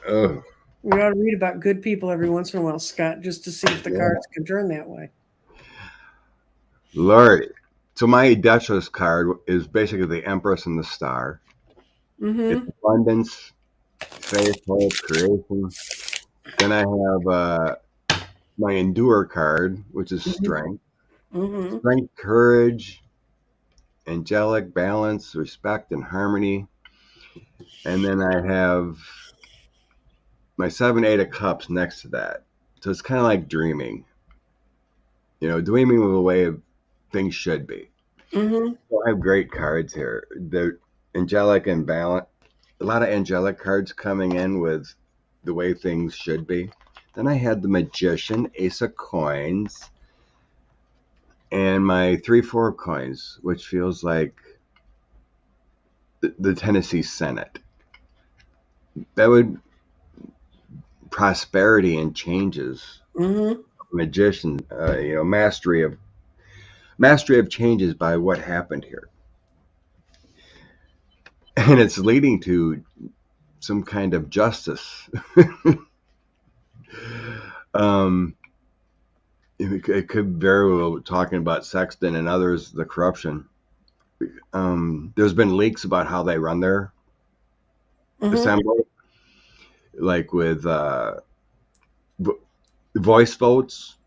Oh, We ought to read about good people every once in a while, Scott, just to see if the yeah. cards can turn that way. Lord. So my Duchess card is basically the Empress and the Star. It's Mm-hmm. abundance, faith, hope, creation. Then I have my Endure card, which is strength. Mm-hmm. Strength, courage, angelic, balance, respect, and harmony. And then I have my 7, 8 of Cups next to that. So it's kind of like dreaming. Dreaming of the way of things should be. Mm-hmm. So I have great cards here. They're angelic and balance. A lot of angelic cards coming in with the way things should be. Then I had the Magician, Ace of Coins, and my 3, 4 of Coins, which feels like the Tennessee Senate. That would prosperity and changes. Mm-hmm. Magician, mastery of changes by what happened here, and it's leading to some kind of justice. um, it could very well talking about Sexton and others, the corruption. There's been leaks about how they run their Mm-hmm. assembly, like with voice votes,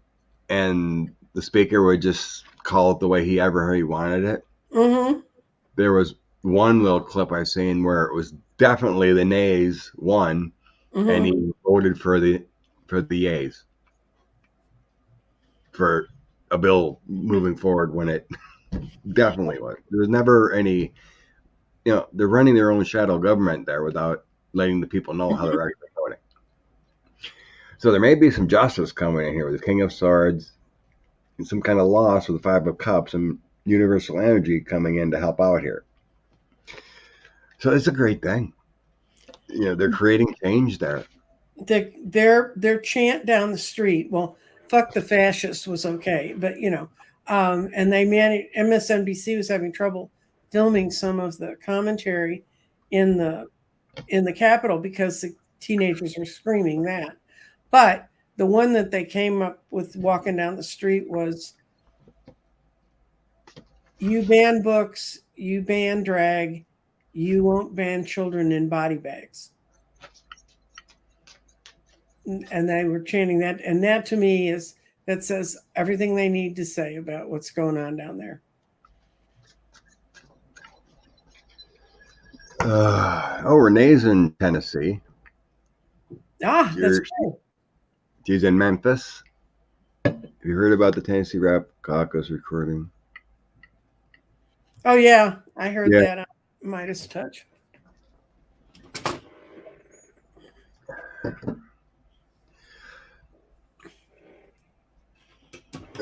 and the speaker would just call it the way he wanted it. Mm-hmm. There was one little clip I seen where it was definitely the nays won, and Mm-hmm. he voted for the yays for a bill moving forward when it definitely was. There was never any, they're running their own shadow government there without letting the people know how they're actually voting. So there may be some justice coming in here with the King of Swords and some kind of loss with the 5 of Cups and universal energy coming in to help out here. So it's a great thing. They're creating change there. Their chant down the street. Well, fuck the fascists was okay, but and they managed. MSNBC was having trouble filming some of the commentary in the Capitol because the teenagers were screaming that. But the one that they came up with walking down the street was, "You ban books, you ban drag, you won't ban children in body bags." And they were chanting that, and that to me that says everything they need to say about what's going on down there. Renee's in Tennessee. That's cool. She's in Memphis. Have you heard about the Tennessee Rap Caucus recording? Oh yeah, I heard that on Midas Touch.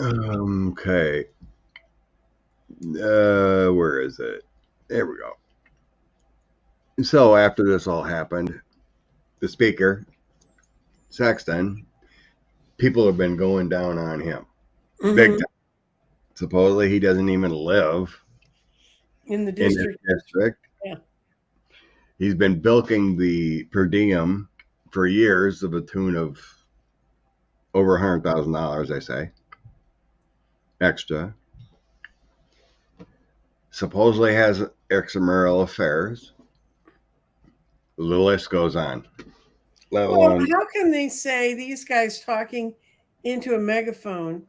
Okay. Where is it? There we go. So after this all happened, the speaker, Sexton, people have been going down on him. Mm-hmm. Big time. Supposedly he doesn't even live in the district. Yeah. He's been bilking the per diem for years of a tune of over $100,000, I say. Extra. Supposedly has extramarital affairs. The list goes on. Well, how can they say these guys talking into a megaphone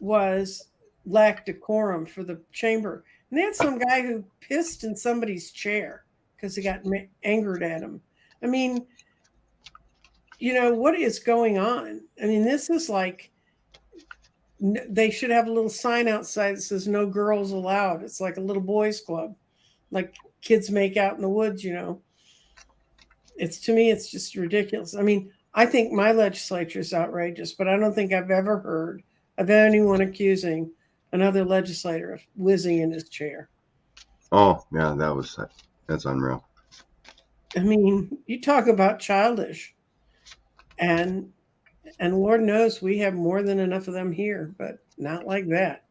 was lacked decorum for the chamber. And they had some guy who pissed in somebody's chair because he got angered at him. I mean, what is going on? I mean, this is like they should have a little sign outside that says "No girls allowed." It's like a little boys' club, like kids make out in the woods. It's, to me, it's just ridiculous. I mean, I think my legislature is outrageous, but I don't think I've ever heard of anyone accusing another legislator of whizzing in his chair. Oh, yeah, that's unreal. I mean, you talk about childish, and Lord knows we have more than enough of them here, but not like that.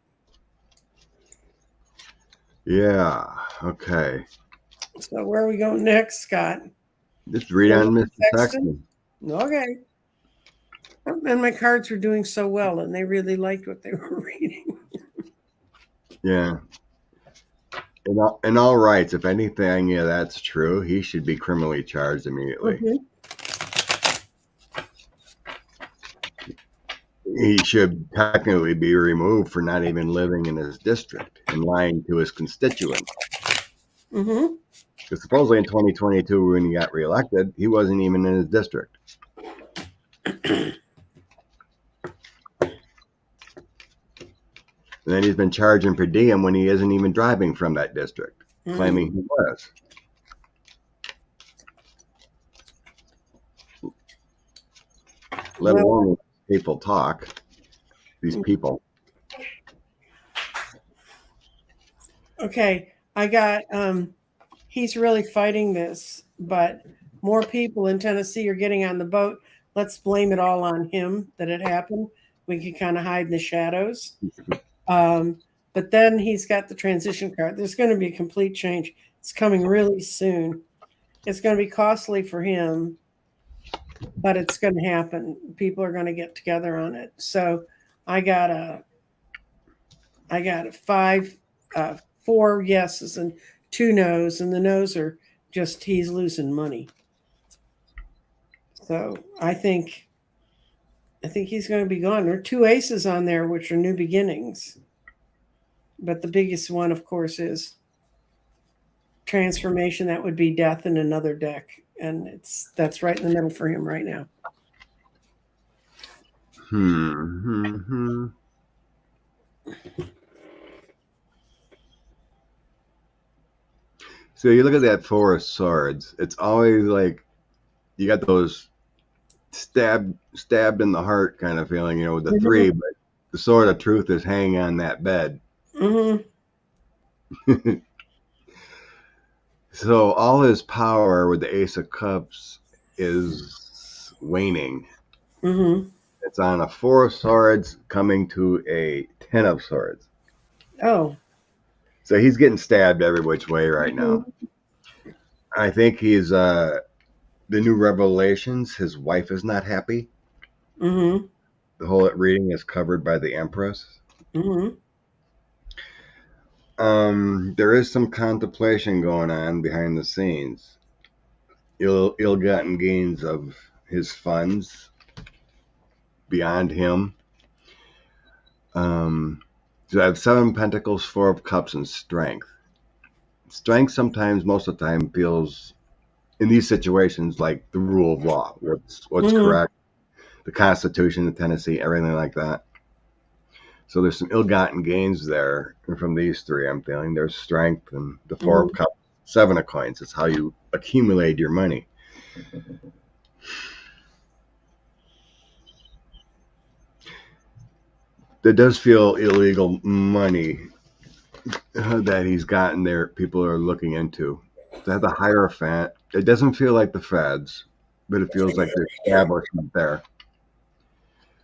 Yeah. Okay. So where are we going next, Scott? Just read on Mr. Sexton. Okay. And my cards were doing so well, and they really liked what they were reading. Yeah. In all rights, if anything, yeah, that's true. He should be criminally charged immediately. Mm-hmm. He should technically be removed for not even living in his district and lying to his constituents. Mm-hmm. Because supposedly in 2022, when he got reelected, he wasn't even in his district. And then he's been charging per diem when he isn't even driving from that district, claiming he was. Let alone people talk. These people. Okay, I got he's really fighting this, but more people in Tennessee are getting on the boat. Let's blame it all on him that it happened. We can kind of hide in the shadows. But then he's got the transition card. There's going to be a complete change. It's coming really soon. It's going to be costly for him, but it's going to happen. People are going to get together on it. So I got a 4 yeses and 2 no's, and the no's are just he's losing money. So I think he's going to be gone. There are 2 aces on there, which are new beginnings. But the biggest one, of course, is transformation. That would be death in another deck. And that's right in the middle for him right now. So you look at that 4 of Swords. It's always like you got those stabbed in the heart kind of feeling, with the 3, but the sword of truth is hanging on that bed. So all his power with the Ace of Cups is waning. It's on a 4 of Swords coming to a 10 of Swords. Oh. So he's getting stabbed every which way right now. I think he's the new revelations. His wife is not happy. The whole reading is covered by the Empress. There is some contemplation going on behind the scenes. Ill-gotten gains of his funds beyond him. So I have 7 Pentacles, 4 of Cups, and Strength. Strength sometimes, most of the time, feels in these situations like the rule of law, what's correct, the Constitution of Tennessee, everything like that. So there's some ill-gotten gains there from these 3. I'm feeling there's Strength and the 4 of Cups, 7 of Coins. It's how you accumulate your money. There does feel illegal money that he's gotten there. People are looking into. That the Hierophant. It doesn't feel like the feds, but it feels like the establishment there.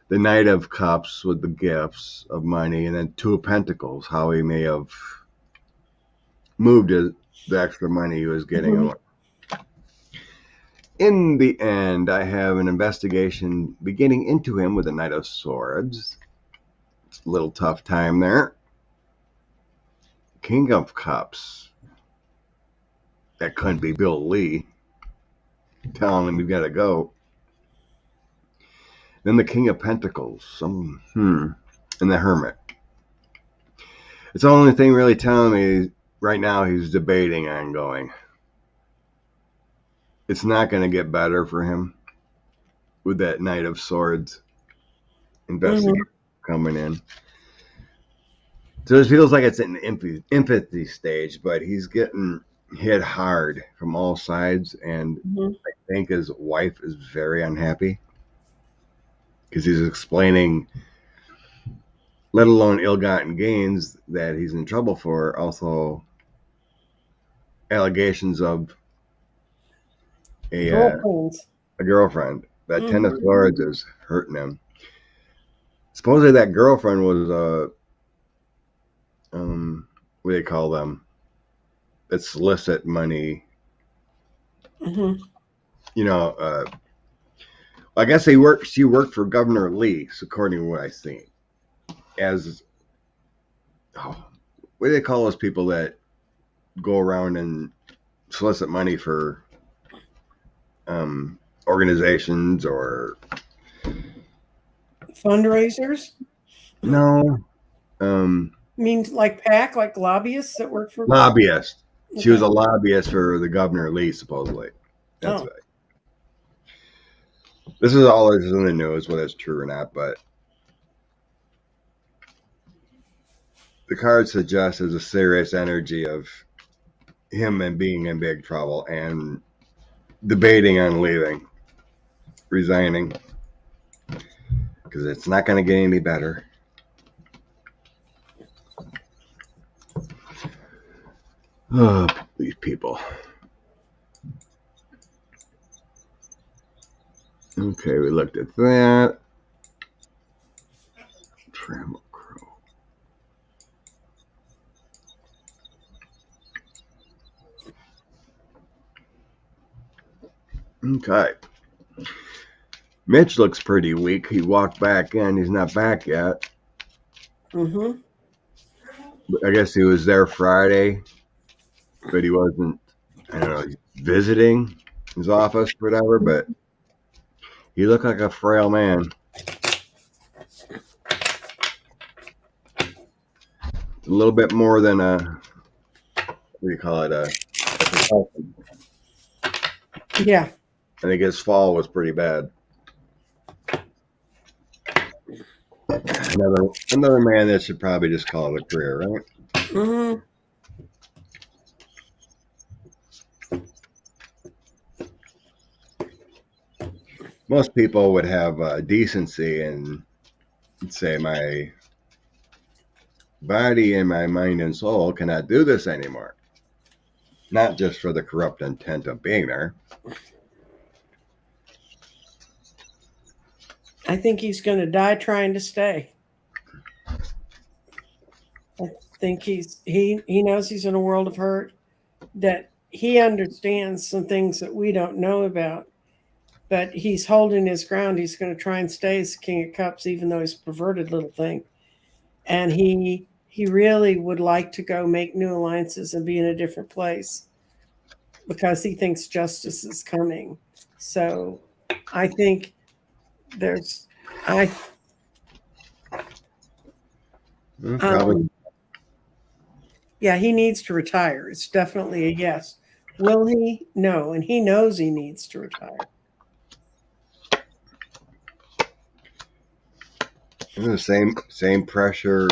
The Knight of Cups with the gifts of money, and then 2 of Pentacles, how he may have moved the extra money he was getting. In the end, I have an investigation beginning into him with the Knight of Swords. It's a little tough time there. King of Cups. That couldn't be Bill Lee telling him we've got to go. Then the King of Pentacles. and the Hermit. It's the only thing really telling me right now he's debating on going. It's not going to get better for him with that Knight of Swords investigation coming in. So it feels like it's in the empathy stage, but he's getting hit hard from all sides, and I think his wife is very unhappy because he's explaining, let alone ill-gotten gains that he's in trouble for, also allegations of a girlfriend. That Ten of Swords is hurting him. Supposedly that girlfriend was what do they call them? That solicit money. You know, I guess she worked for Governor Lee, according to what I've seen. As what do they call those people that go around and solicit money for organizations or fundraisers? No. Means like PAC, like lobbyists that work for lobbyist. Okay. She was a lobbyist for the Governor Lee, supposedly. That's right. This is all that's in the news, whether it's true or not, but the card suggests there's a serious energy of him and being in big trouble and debating on leaving, resigning, because it's not going to get any better. Oh, these people. Okay, we looked at that. Harlan Crow. Okay. Mitch looks pretty weak. He walked back in. He's not back yet. I guess he was there Friday, but he wasn't, I don't know, visiting his office or whatever, but he looked like a frail man. A little bit more than a, what do you call it, a consultant. Yeah. I think his fall was pretty bad. Another man that should probably just call it a career, right? Most people would have decency and say, my body and my mind and soul cannot do this anymore. Not just for the corrupt intent of being there. I think he's going to die trying to stay. I think he knows he's in a world of hurt, that he understands some things that we don't know about, but he's holding his ground. He's going to try and stay as King of Cups, even though he's a perverted little thing. And he really would like to go make new alliances and be in a different place because he thinks justice is coming. So I think yeah, he needs to retire. It's definitely a yes. Will he? No. And he knows he needs to retire. The same pressure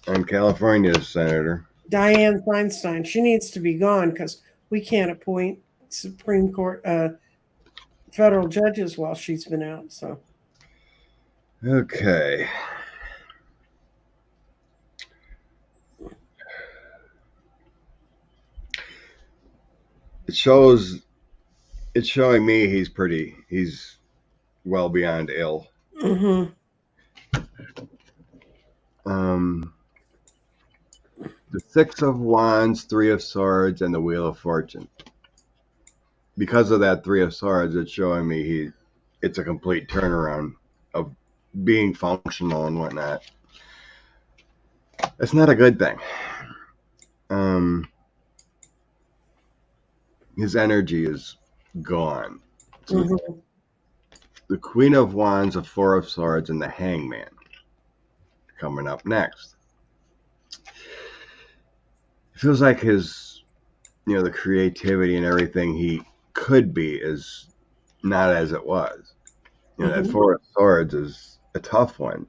on California's senator. Dianne Feinstein, she needs to be gone because we can't appoint Supreme Court federal judges while she's been out. So, okay. It's showing me he's well beyond ill. The Six of Wands, Three of Swords, and the Wheel of Fortune. Because of that Three of Swords, it's showing me it's a complete turnaround of being functional and whatnot. That's not a good thing. His energy is gone. The Queen of Wands, the Four of Swords, and the Hangman. coming up next. It feels like his, the creativity and everything he could be is not as it was. That Mhm. Four of Swords is a tough one.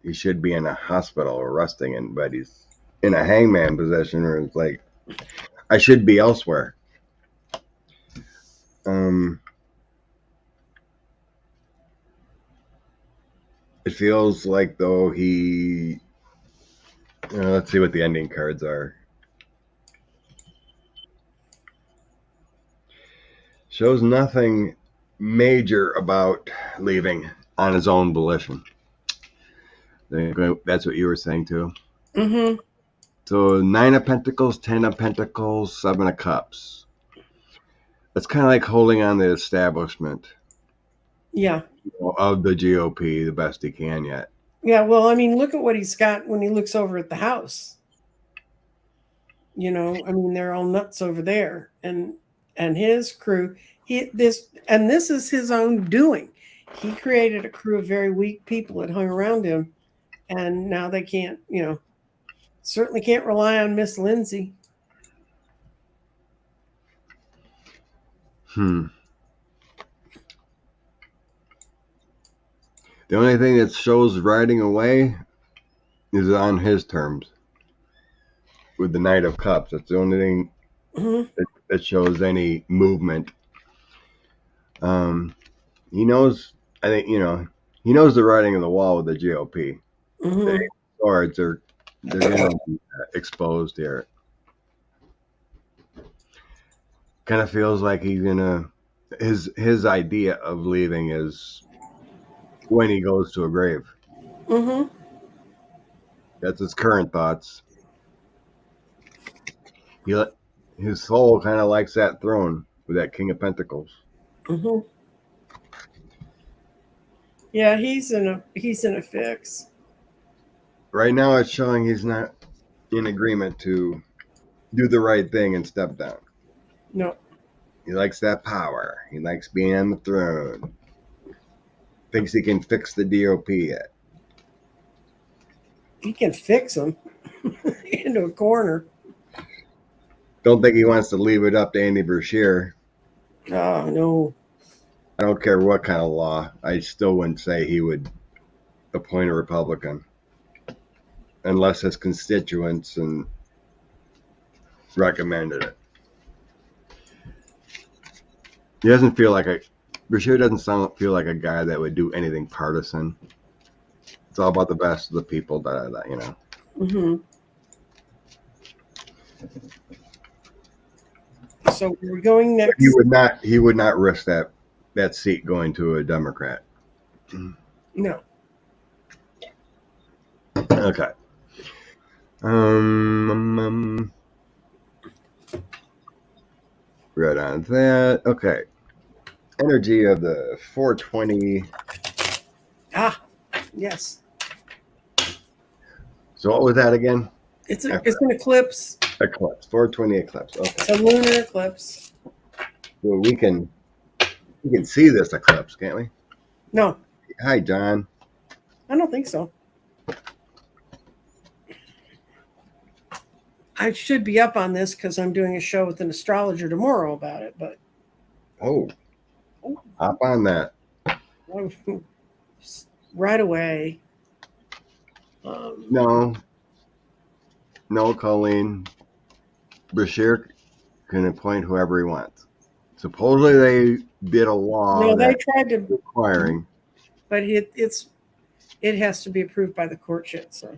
He should be in a hospital or resting, but he's in a hangman position where it's like, I should be elsewhere. It feels like though he. Let's see what the ending cards are. Shows nothing major about leaving on his own volition. That's what you were saying too. Mhm. So 9 of Pentacles, 10 of Pentacles, 7 of Cups. It's kind of like holding on to the establishment. Yeah. Of the GOP the best he can yet. Yeah. Well, I mean, look at what he's got when he looks over at the house. I mean, they're all nuts over there, and his crew. This is his own doing. He created a crew of very weak people that hung around him, and now they can't. Certainly can't rely on Miss Lindsay. The only thing that shows riding away is on his terms with the Knight of Cups. That's the only thing that shows any movement. He knows. I think he knows the writing on the wall with the GOP. The swords they're going to be exposed here. Kind of feels like he's gonna. His idea of leaving is when he goes to a grave. That's his current thoughts. His soul kind of likes that throne with that King of Pentacles. Yeah, he's in a fix. Right now, it's showing he's not in agreement to do the right thing and step down. No. He likes that power. He likes being on the throne. Thinks he can fix the DOP yet. He can fix him into a corner. Don't think he wants to leave it up to Andy Beshear. Oh, no. I don't care what kind of law. I still wouldn't say he would appoint a Republican unless his constituents and recommended it. He doesn't feel like Beshear doesn't feel like a guy that would do anything partisan. It's all about the best of the people. So we're going next. He would not risk that seat going to a Democrat. No. Okay. Right on that. Okay. Energy of the 420. Ah, yes. So what was that again? It's an eclipse. Eclipse. 420 eclipse. Okay. It's a lunar eclipse. Well, we can see this eclipse, can't we? No. Hi, John. I don't think so. I should be up on this because I'm doing a show with an astrologer tomorrow about it, but hop on that. Right away. No, Colleen. Beshear can appoint whoever he wants. Supposedly they did a law. No, they tried to requiring, but it has to be approved by the court yet. So.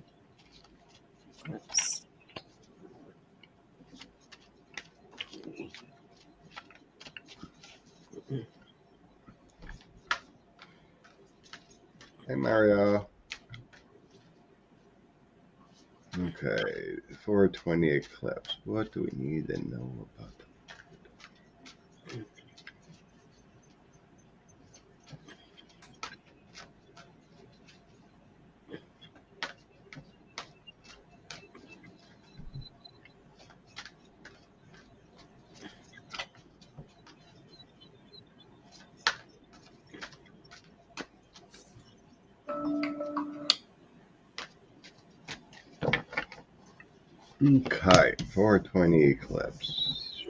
Hey, Mario. Okay, 420 eclipse. What do we need to know about that? Okay, 420 eclipse.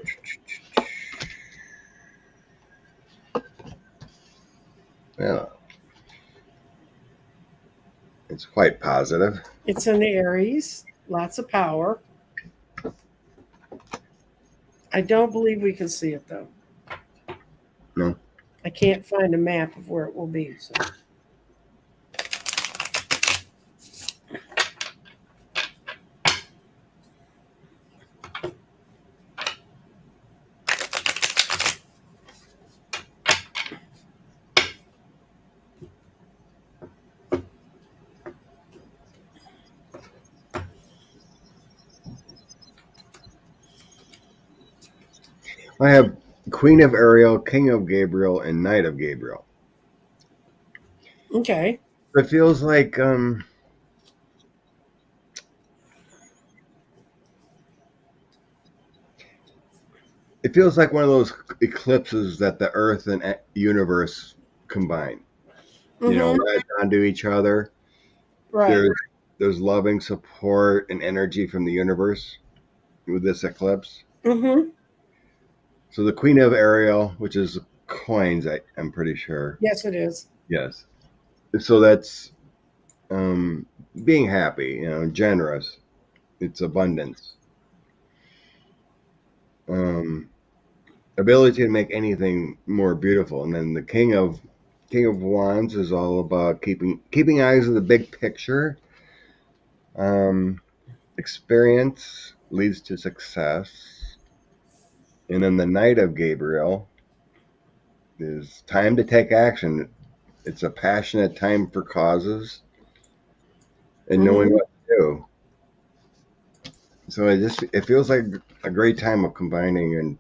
Yeah, it's quite positive. It's an Aries, lots of power. I don't believe we can see it though. No. I can't find a map of where it will be. So. I have Queen of Ariel, King of Gabriel, and Knight of Gabriel. Okay. It feels like one of those eclipses that the Earth and universe combine. Mm-hmm. Right onto each other. Right. There's loving support and energy from the universe with this eclipse. Mm-hmm. So the Queen of Ariel, which is coins, I'm pretty sure. Yes, it is. Yes. So that's being happy, generous. It's abundance. Ability to make anything more beautiful. And then the King of Wands is all about keeping eyes on the big picture. Experience leads to success. And then the Knight of Gabriel is time to take action. It's a passionate time for causes and knowing Mm-hmm. what to do. So it feels like a great time of combining, and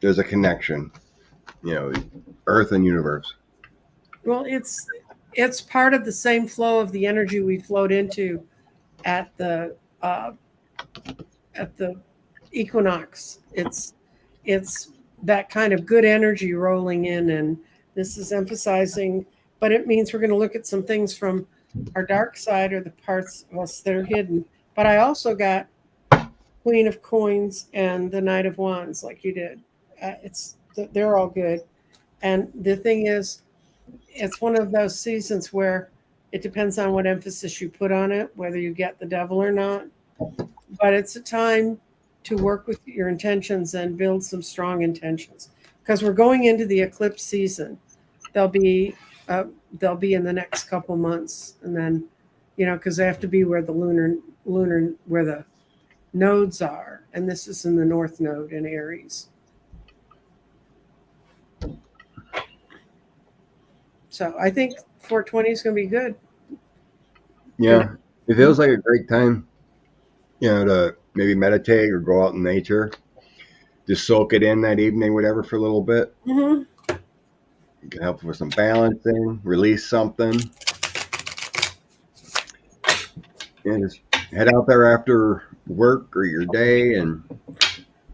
there's a connection, Earth and universe. Well, it's part of the same flow of the energy we flowed into at the uh, at the equinox. It's that kind of good energy rolling in, and this is emphasizing. But it means we're going to look at some things from our dark side or the parts of us that are hidden. But I also got Queen of Coins and the Knight of Wands, like you did. They're all good, and the thing is, it's one of those seasons where it depends on what emphasis you put on it, whether you get the devil or not. But it's a time to work with your intentions and build some strong intentions because we're going into the eclipse season. They'll be uh, they'll be in the next couple months, and then because they have to be where the lunar where the nodes are, and this is in the North Node in Aries. So I think 420 is going to be good. And Yeah, it feels like a great time, to maybe meditate or go out in nature, just soak it in that evening, whatever, for a little bit. mhm. It can help with some balancing, release something. Just head out there after work or your day and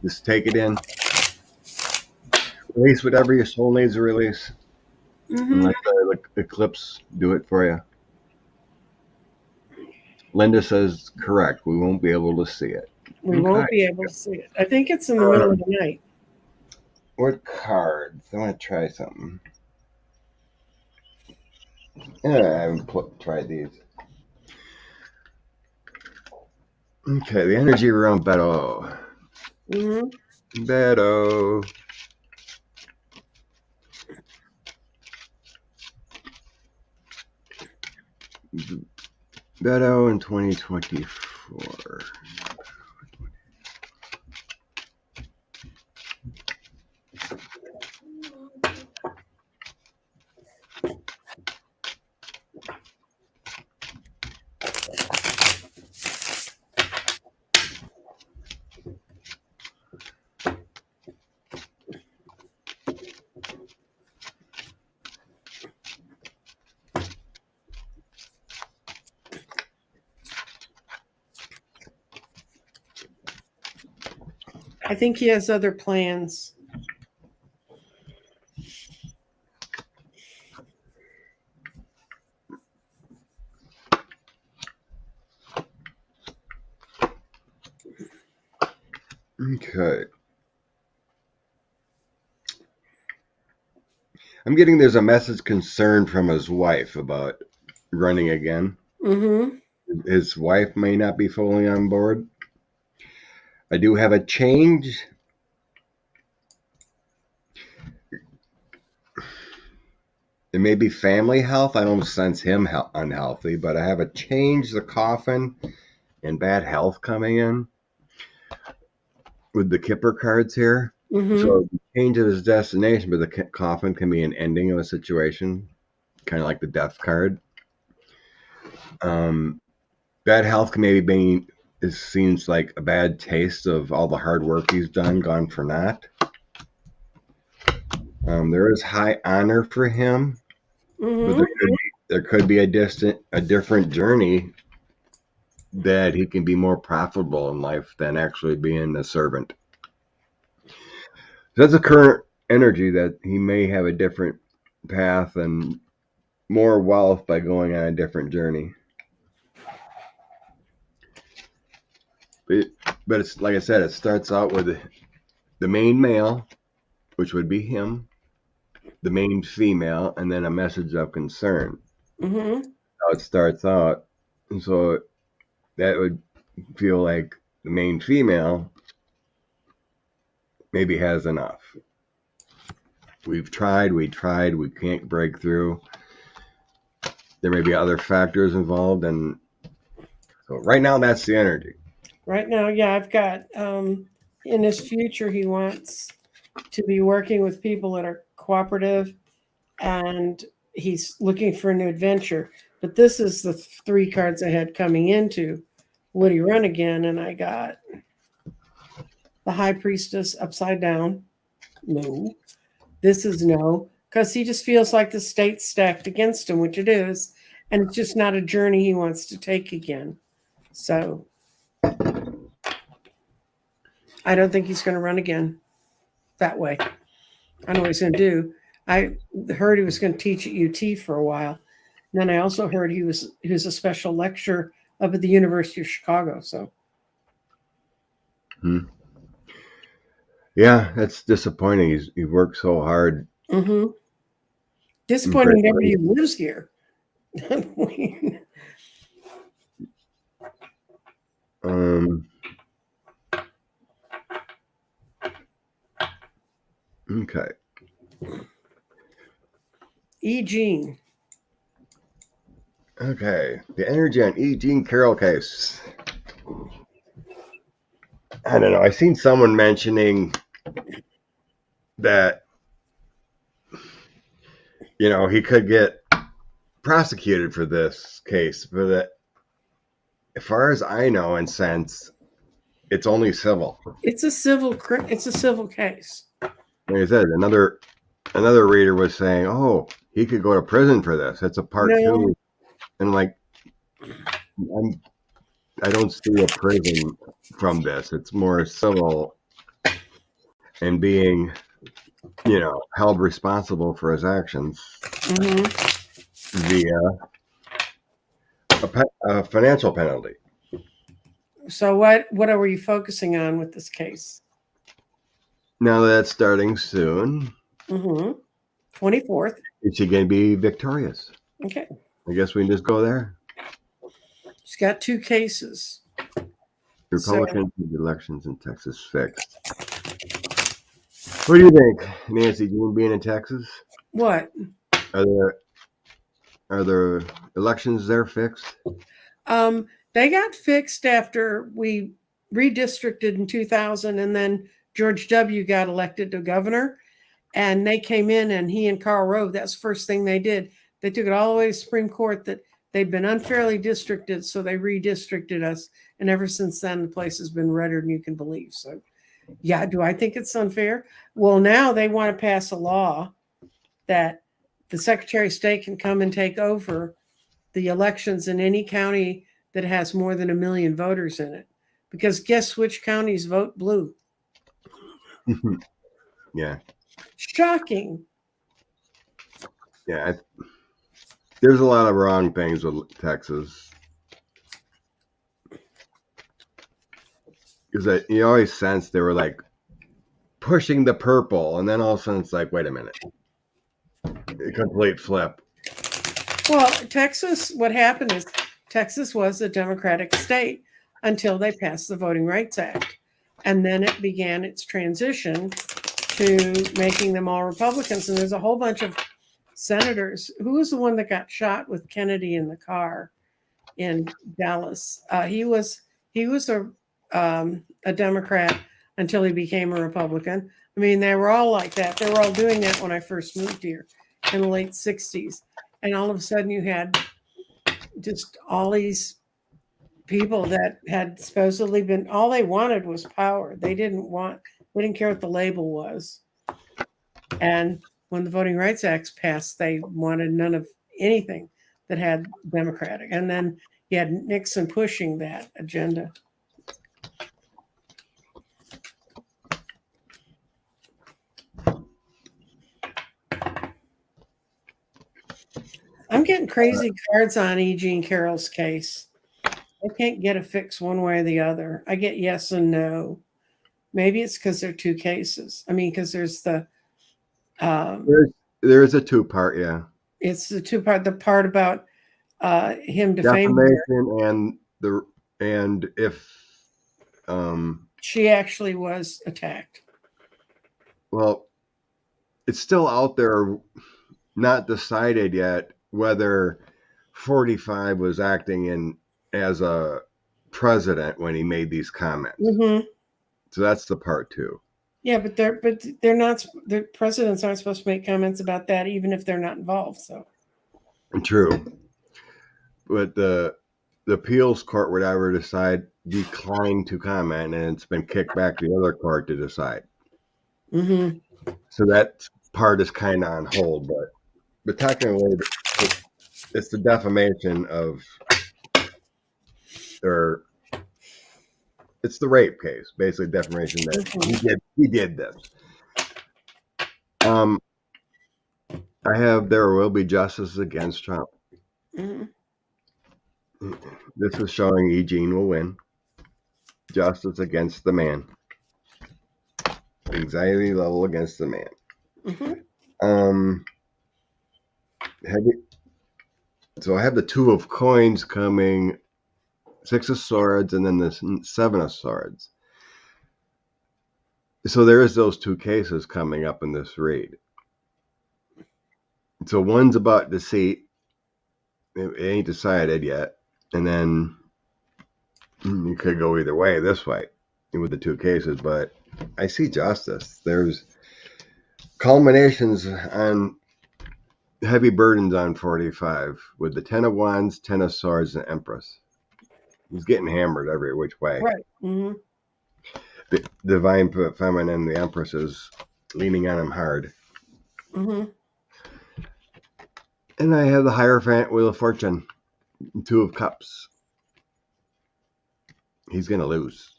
just take it in. Release whatever your soul needs to release, and Mhm. let the eclipse do it for you. Linda says correct. We won't be able to see it. We Okay. won't be able to see it. I think it's in the middle of the night. What cards? I want to try something. Yeah, I haven't tried these. Okay, the energy around Beto. Mm-hmm. Beto. Beto in 2024. I think he has other plans. Okay. I'm getting there's a message concern from his wife about running again. Mm-hmm. His wife may not be fully on board. I do have a change. It may be family health. I don't sense him unhealthy, but I have a change, the coffin, and bad health coming in with the Kipper cards here. Mm-hmm. So the change of his destination, but the coffin can be an ending of a situation, kind of like the death card. Um, Bad health can maybe be, it seems like a bad taste of all the hard work he's done, gone for naught. There is high honor for him, but Mm-hmm. there could be a different journey that he can be more profitable in life than actually being a servant. That's a current energy that he may have a different path and more wealth by going on a different journey. But, but it's like I said, it starts out with the main male, which would be him, the main female, and then a message of concern. Mm-hmm. How it starts out. And so that would feel like the main female maybe has enough. We tried, we can't break through. There may be other factors involved, and so right now that's the energy. Right now, yeah, I've got in his future he wants to be working with people that are cooperative, and he's looking for a new adventure. But this is the three cards I had coming into would he run again, and I got the High Priestess upside down. No. This is no, because he just feels like the state's stacked against him, which it is, and it's just not a journey he wants to take again. So I don't think he's going to run again that way. I know what he's going to do. I heard he was going to teach at UT for a while. And then I also heard he was a special lecturer up at the University of Chicago. So Yeah, that's disappointing. He worked so hard. disappointing nobody lives here. Okay. E. Jean. Okay. The energy on E. Jean Carroll case. I don't know. I seen someone mentioning that, he could get prosecuted for this case, but that, as far as I know and sense, it's only civil. It's a civil case. Like I said, another reader was saying, "Oh, he could go to prison for this. It's a part two," and like, I don't see a prison from this. It's more civil and being, held responsible for his actions via a financial penalty. So what are you focusing on with this case? Now that's starting soon. 24th. Is he going to be victorious? Okay. I guess we can just go there. He's got two cases. Republicans with elections in Texas fixed. What do you think, Nancy? You being in Texas? What? Are there elections there fixed? They got fixed after we redistricted in 2000, and then George W. got elected to governor, and they came in, and he and Karl Rove, that's the first thing they did. They took it all the way to Supreme Court that they'd been unfairly districted, so they redistricted us, and ever since then, the place has been redder than you can believe. So, yeah, do I think it's unfair? Well, now they want to pass a law that the Secretary of State can come and take over the elections in any county that has more than 1 million voters in it. Because guess which counties vote blue? Yeah. Shocking. Yeah. There's a lot of wrong things with Texas. Because you always sense they were like pushing the purple, and then all of a sudden it's like, wait a minute, a complete flip. Well, Texas, what happened is Texas was a Democratic state until they passed the Voting Rights Act. And then it began its transition to making them all Republicans. And there's a whole bunch of senators. Who was the one that got shot with Kennedy in the car in Dallas? He was a Democrat until he became a Republican. I mean, they were all like that. They were all doing that when I first moved here in the late 60s. And all of a sudden you had just all these people that had supposedly been, all they wanted was power. They didn't care what the label was. And when the Voting Rights Act passed, they wanted none of anything that had Democratic. And then you had Nixon pushing that agenda. I'm getting crazy cards on E. Jean Carroll's case. I can't get a fix one way or the other. I get yes and no. Maybe it's because there are two cases. I mean, because there's the there's a two-part, yeah. It's the two-part. The part about him defaming defamation her. and if she actually was attacked. Well, it's still out there, not decided yet whether 45 was acting as a president when he made these comments. Mm-hmm. So that's the part two. Yeah, but they're not. The presidents aren't supposed to make comments about that, even if they're not involved. So true, but the appeals court would ever declined to comment, and it's been kicked back to the other court to decide. Mm-hmm. So that part is kind of on hold, but technically, it's the defamation of, or it's the rape case, basically defamation that Mm-hmm. he did this. I have there will be justice against Trump. Mm-hmm. This is showing Eugene will win. Justice against the man. Anxiety level against the man. Mm-hmm. So I have the two of coins coming, 6 of swords, and then the 7 of swords. So there is those two cases coming up in this read. So one's about deceit. It ain't decided yet. And then you could go either way, this way, with the two cases. But I see justice. There's culminations on heavy burdens on 45 with the 10 of wands, 10 of swords, and Empress. He's getting hammered every which way. Right. Mm-hmm. The divine feminine, the Empress, is leaning on him hard. Mm-hmm. And I have the Hierophant, Wheel of Fortune, 2 of Cups. He's going to lose.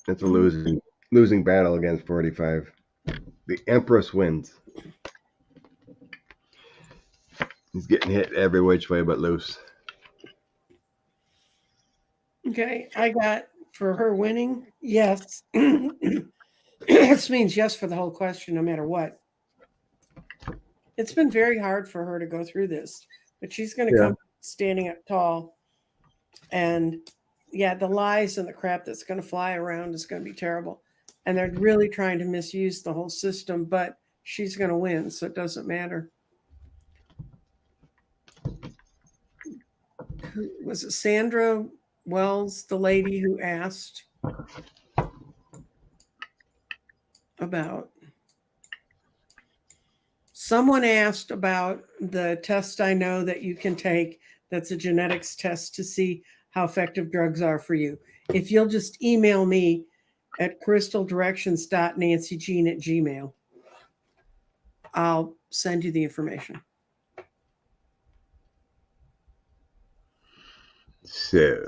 It's a losing battle against 45. The Empress wins. He's getting hit every which way but loose. Okay, I got for her winning, yes. This means yes for the whole question, no matter what. It's been very hard for her to go through this, but she's going to come standing up tall. And yeah, the lies and the crap that's going to fly around is going to be terrible. And they're really trying to misuse the whole system, but she's going to win, so it doesn't matter. Was it Sandra Wells, the lady who asked about? Someone asked about the test I know that you can take that's a genetics test to see how effective drugs are for you. If you'll just email me at crystaldirections.nancyjean@gmail.com, I'll send you the information. So.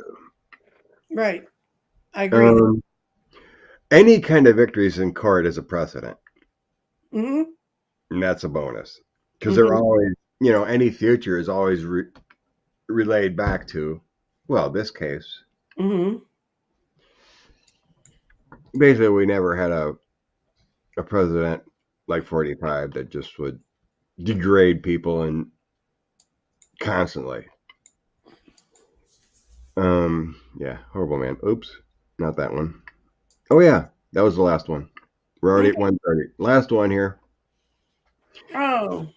Right. I agree. Any kind of victories in court is a precedent. Mm-hmm. And that's a bonus. Because they're always, any future is always relayed back to, well, this case. Mm-hmm. basically we never had a president like 45 that just would degrade people and constantly. Yeah, horrible man. Oops, not that one. Oh yeah, that was the last one. We're already at 1:30. Last one here. Oh,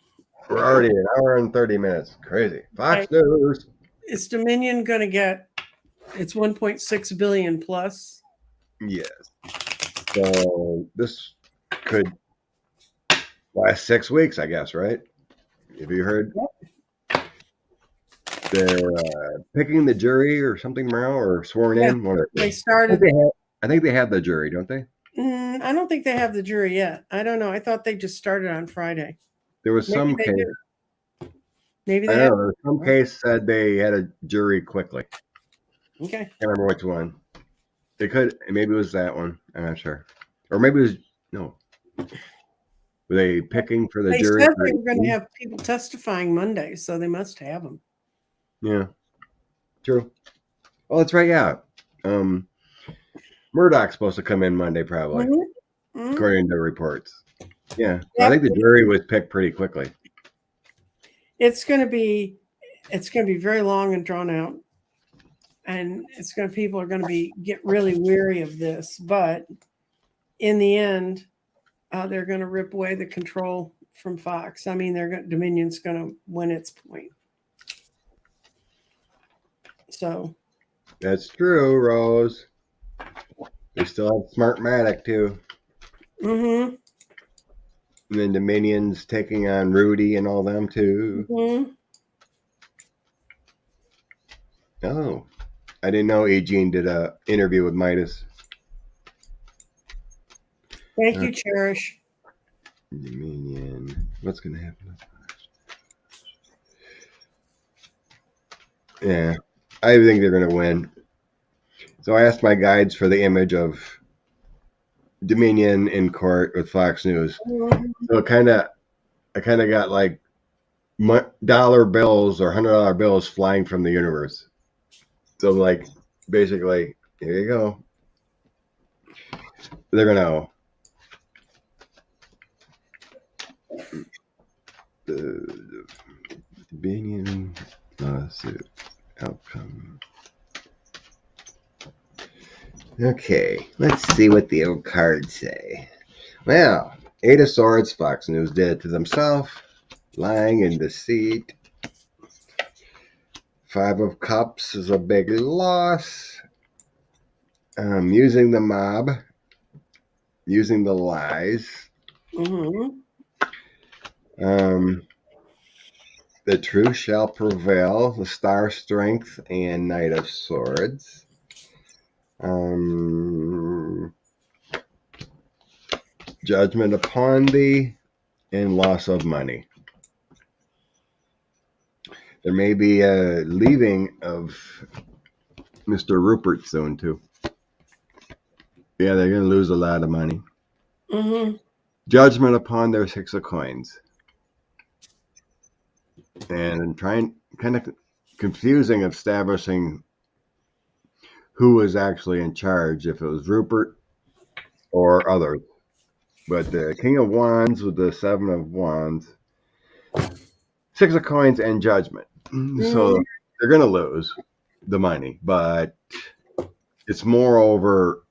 We're already an hour and 30 minutes. Crazy. Fox okay. News. Is Dominion going to get its 1.6 billion plus? Yes. So this could last 6 weeks, I guess, right? Have you heard? Yep. They're picking the jury or something now, or sworn Yeah, in. Whatever. they started. I think they have the jury, don't they? I don't think they have the jury yet. I don't know. I thought they just started on Friday. There was Maybe some they case. do. Maybe I they don't have. know. There was some case said they had a jury quickly. Okay. Can't remember which one. They could. Maybe it was that one. I'm not sure. Or maybe it was no. Were they picking for the They jury? said they were going to have people testifying Monday, so they must have them. Yeah. True. Oh, that's right. Yeah. Murdoch's supposed to come in Monday, probably, according to reports. Yeah. Yep. I think the jury was picked pretty quickly. It's going to be very long and drawn out, and people are going to get really weary of this. But in the end, they're going to rip away the control from Fox. I mean, Dominion's going to win its point. So that's true, Rose. They still have Smartmatic too. Mm-hmm. And then Dominion's taking on Rudy and all them too. Mm-hmm. Oh, I didn't know Eugene did a interview with Midas. Thank you, Cherish. Dominion. What's going to happen? Yeah, I think they're going to win. So I asked my guides for the image of Dominion in court with Fox News. So I kind of got like dollar bills or $100 bills flying from the universe. So like, basically, here you go. They're gonna Dominion lawsuit outcome. Okay, let's see what the old cards say. Well, 8 of Swords, Fox News did it to themselves, lying in deceit. 5 of Cups is a big loss. Using the mob, using the lies. Mm-hmm. The truth shall prevail. The Star Strength and Knight of Swords. Judgment upon thee and loss of money. There may be a leaving of Mr. Rupert soon too. Yeah, they're going to lose a lot of money. Mm-hmm. Judgment upon their 6 of coins. And kind of confusing establishing who was actually in charge, if it was Rupert or others. But the King of Wands with the 7 of Wands, 6 of coins and judgment. So they're going to lose the money, but it's more over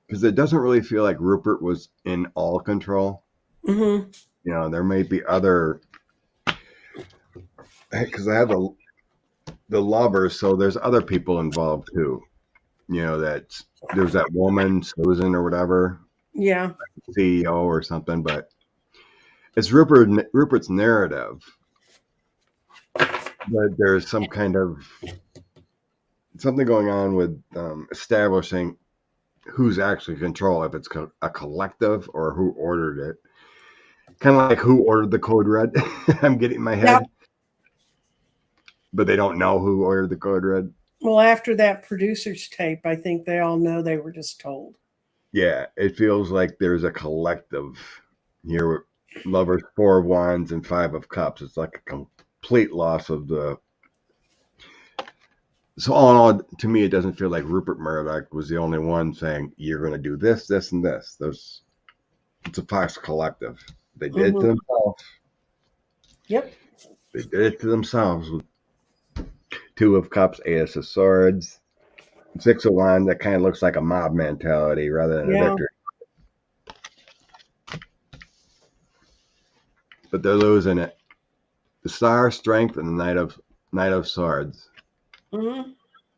because it doesn't really feel like Rupert was in all control. Mm-hmm. You know, there may be other, because I have the lovers, so there's other people involved too. You know, there's that woman, Susan or whatever. Yeah. CEO or something, but it's Rupert's narrative. But there's some kind of something going on with establishing who's actually in control, if it's a collective or who ordered it. Kind of like who ordered the code red. I'm getting in my head. Yep. But they don't know who ordered the code red. Well, after that producer's tape, I think they all know they were just told. Yeah, it feels like there's a collective here with Lovers, 4 of Wands, and 5 of Cups. It's like a complete loss of the So all in all, to me, it doesn't feel like Rupert Murdoch was the only one saying, you're going to do this, this, and this. It's a Fox collective. They did it to Mm-hmm. themselves. Yep. They did it to themselves with Two of Cups, Ace of Swords, Six of Wands. That kind of looks like a mob mentality rather than a Yeah. victory. But they're losing it. The Star, Strength, and the Knight of Swords. Mm-hmm.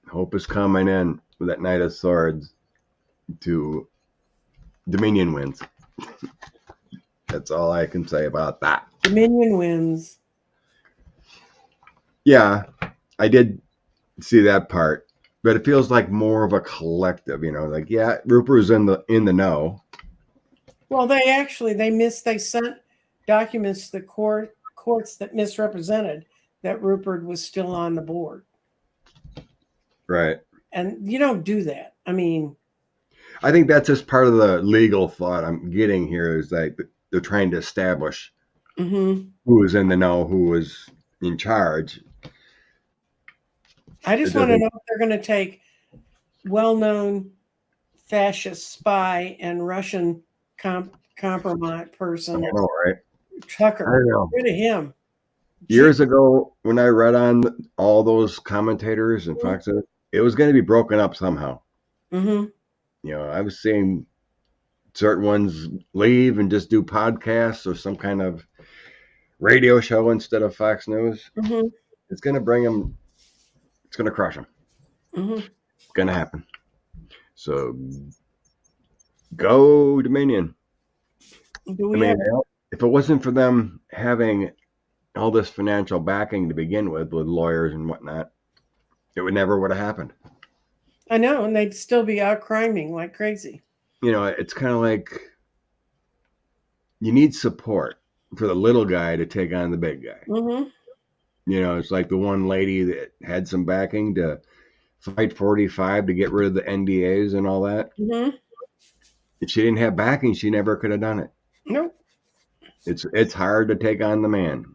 Hope is coming in with that Knight of Swords to Dominion wins. That's all I can say about that. Dominion wins. Yeah, I did see that part, but it feels like more of a collective. Like yeah, Rupert's in the know. Well, they sent documents to the courts that misrepresented that Rupert was still on the board. Right. And you don't do that. I mean, I think that's just part of the legal thought I'm getting here is like they're trying to establish mm-hmm. who is in the know, who is in charge. I It just want to doesn't. know if they're going to take well-known fascist spy and Russian compromise I person, don't know, right? I Tucker. don't know. Get rid of him. Years ago, when I read on all those commentators and Fox, it was going to be broken up somehow. Mm-hmm. I was seeing certain ones leave and just do podcasts or some kind of radio show instead of Fox News. Mm-hmm. It's going to bring them. It's going to crush them. Mm-hmm. It's going to happen. So go Dominion. Do I we mean, have? if it wasn't for them having all this financial backing to begin with lawyers and whatnot, it would have happened. I know, and they'd still be out criming like crazy. It's kind of like you need support for the little guy to take on the big guy. Mm-hmm. It's like the one lady that had some backing to fight 45 to get rid of the NDAs and all that. Mm-hmm. If she didn't have backing, she never could have done it. Nope. It's hard to take on the man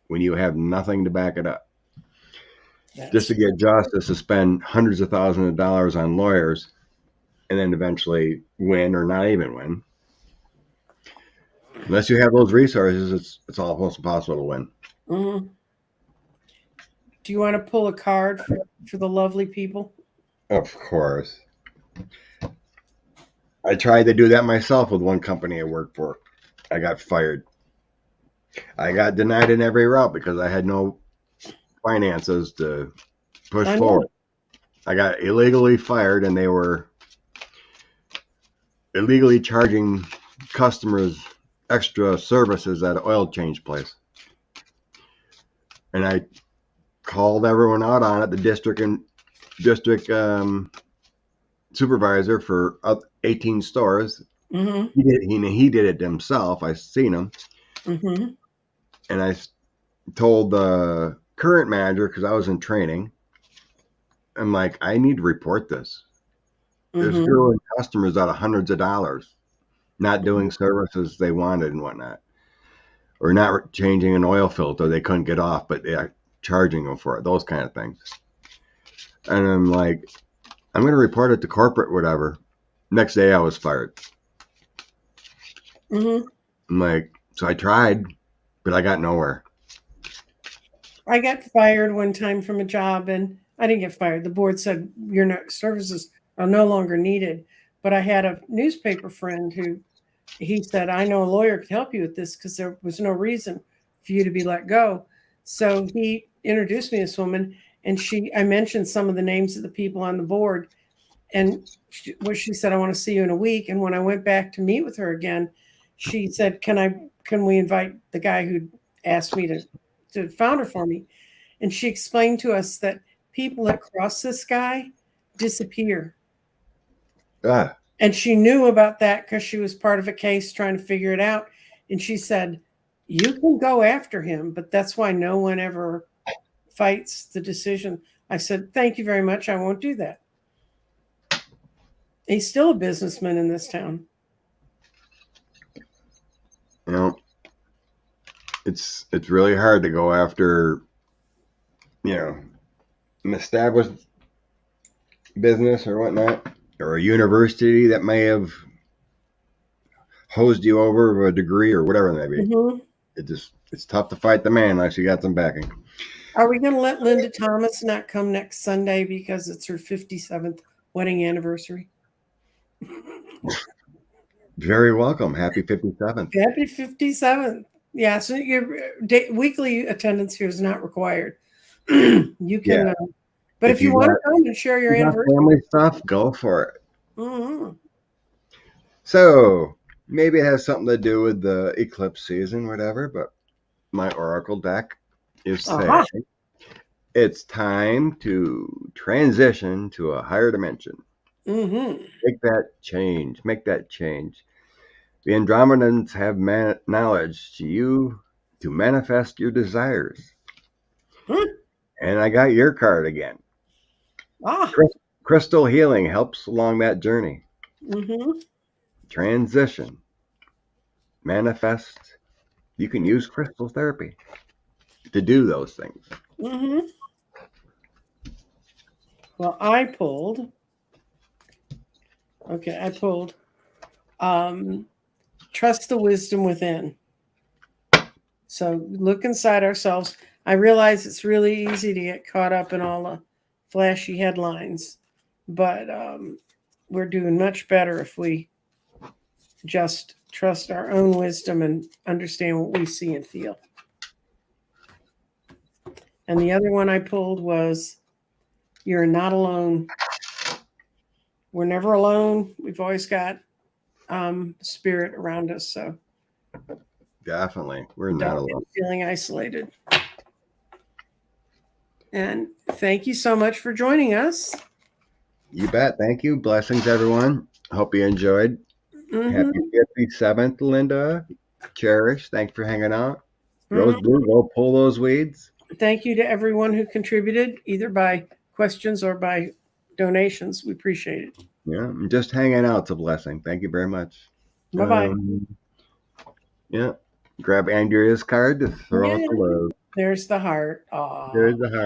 when you have nothing to back it up. Just to get justice to spend hundreds of thousands of dollars on lawyers and then eventually win or not even win. Unless you have those resources, it's almost impossible to win. Mm-hmm. Do you want to pull a card for the lovely people? Of course. I tried to do that myself with one company I worked for. I got fired. I got denied in every route because I had no finances to push forward. I got illegally fired and they were illegally charging customers extra services at an oil change place. And I called everyone out on it, the district supervisor for 18 stores. Mm-hmm. He did it himself. I seen him. Mm-hmm. And I told the current manager, because I was in training, I'm like, I need to report this. They're Mm-hmm. screwing customers out of hundreds of dollars, not doing services they wanted and whatnot, or not changing an oil filter they couldn't get off, but they're charging them for it, those kind of things. And I'm like, I'm going to report it to corporate, whatever. Next day I was fired. Mm-hmm. I'm like, so I tried, but I got nowhere. I got fired one time from a job, and I didn't get fired. The board said your services are no longer needed. But I had a newspaper friend who he said, I know a lawyer could help you with this because there was no reason for you to be let go. So he introduced me to this woman, and I mentioned some of the names of the people on the board. And she said, I want to see you in a week. And when I went back to meet with her again, she said, can we invite the guy who asked me to found her for me? And she explained to us that people that cross this guy disappear. And she knew about that because she was part of a case trying to figure it out. And she said, you can go after him, but that's why no one ever fights the decision. I said, thank you very much. I won't do that. He's still a businessman in this town. It's really hard to go after, an established business or whatnot, or a university that may have hosed you over with a degree or whatever it may be. Mhm. It's tough to fight the man unless you got some backing. Are we going to let Linda Thomas not come next Sunday because it's her 57th wedding anniversary? Very welcome. Happy 57th. Happy 57th. Yeah, so your weekly attendance here is not required. You can, Yeah. but if you want to come and share your anniversary, family stuff, go for it. Mhm. So maybe it has something to do with the eclipse season, whatever, but my oracle deck is saying it's time to transition to a higher dimension. Mhm. Make that change. Make that change. The Andromedans have knowledge to you to manifest your desires. And I got your card again. Crystal healing helps along that journey. Mhm. Transition. Manifest. You can use crystal therapy to do those things. Mhm. Well, I pulled. Okay, I pulled. Trust the wisdom within. So look inside ourselves. I realize it's really easy to get caught up in all the flashy headlines, but we're doing much better if we just trust our own wisdom and understand what we see and feel. And the other one I pulled was, you're not alone. We're never alone. We've always got spirit around us. So Definitely. We're not alone. Feeling isolated. And thank you so much for joining us. You bet. Thank you. Blessings, everyone. Hope you enjoyed. Mm-hmm. Happy 57th, Linda. Cherish. Thanks for hanging out. Rose Blue, go pull those weeds. Thank you to everyone who contributed, either by questions or by donations. We appreciate it. Yeah, just hanging out's a blessing. Thank you very much. Bye-bye. Yeah. Grab Andrea's card to throw out the load. There's the heart. Aww. There's the heart.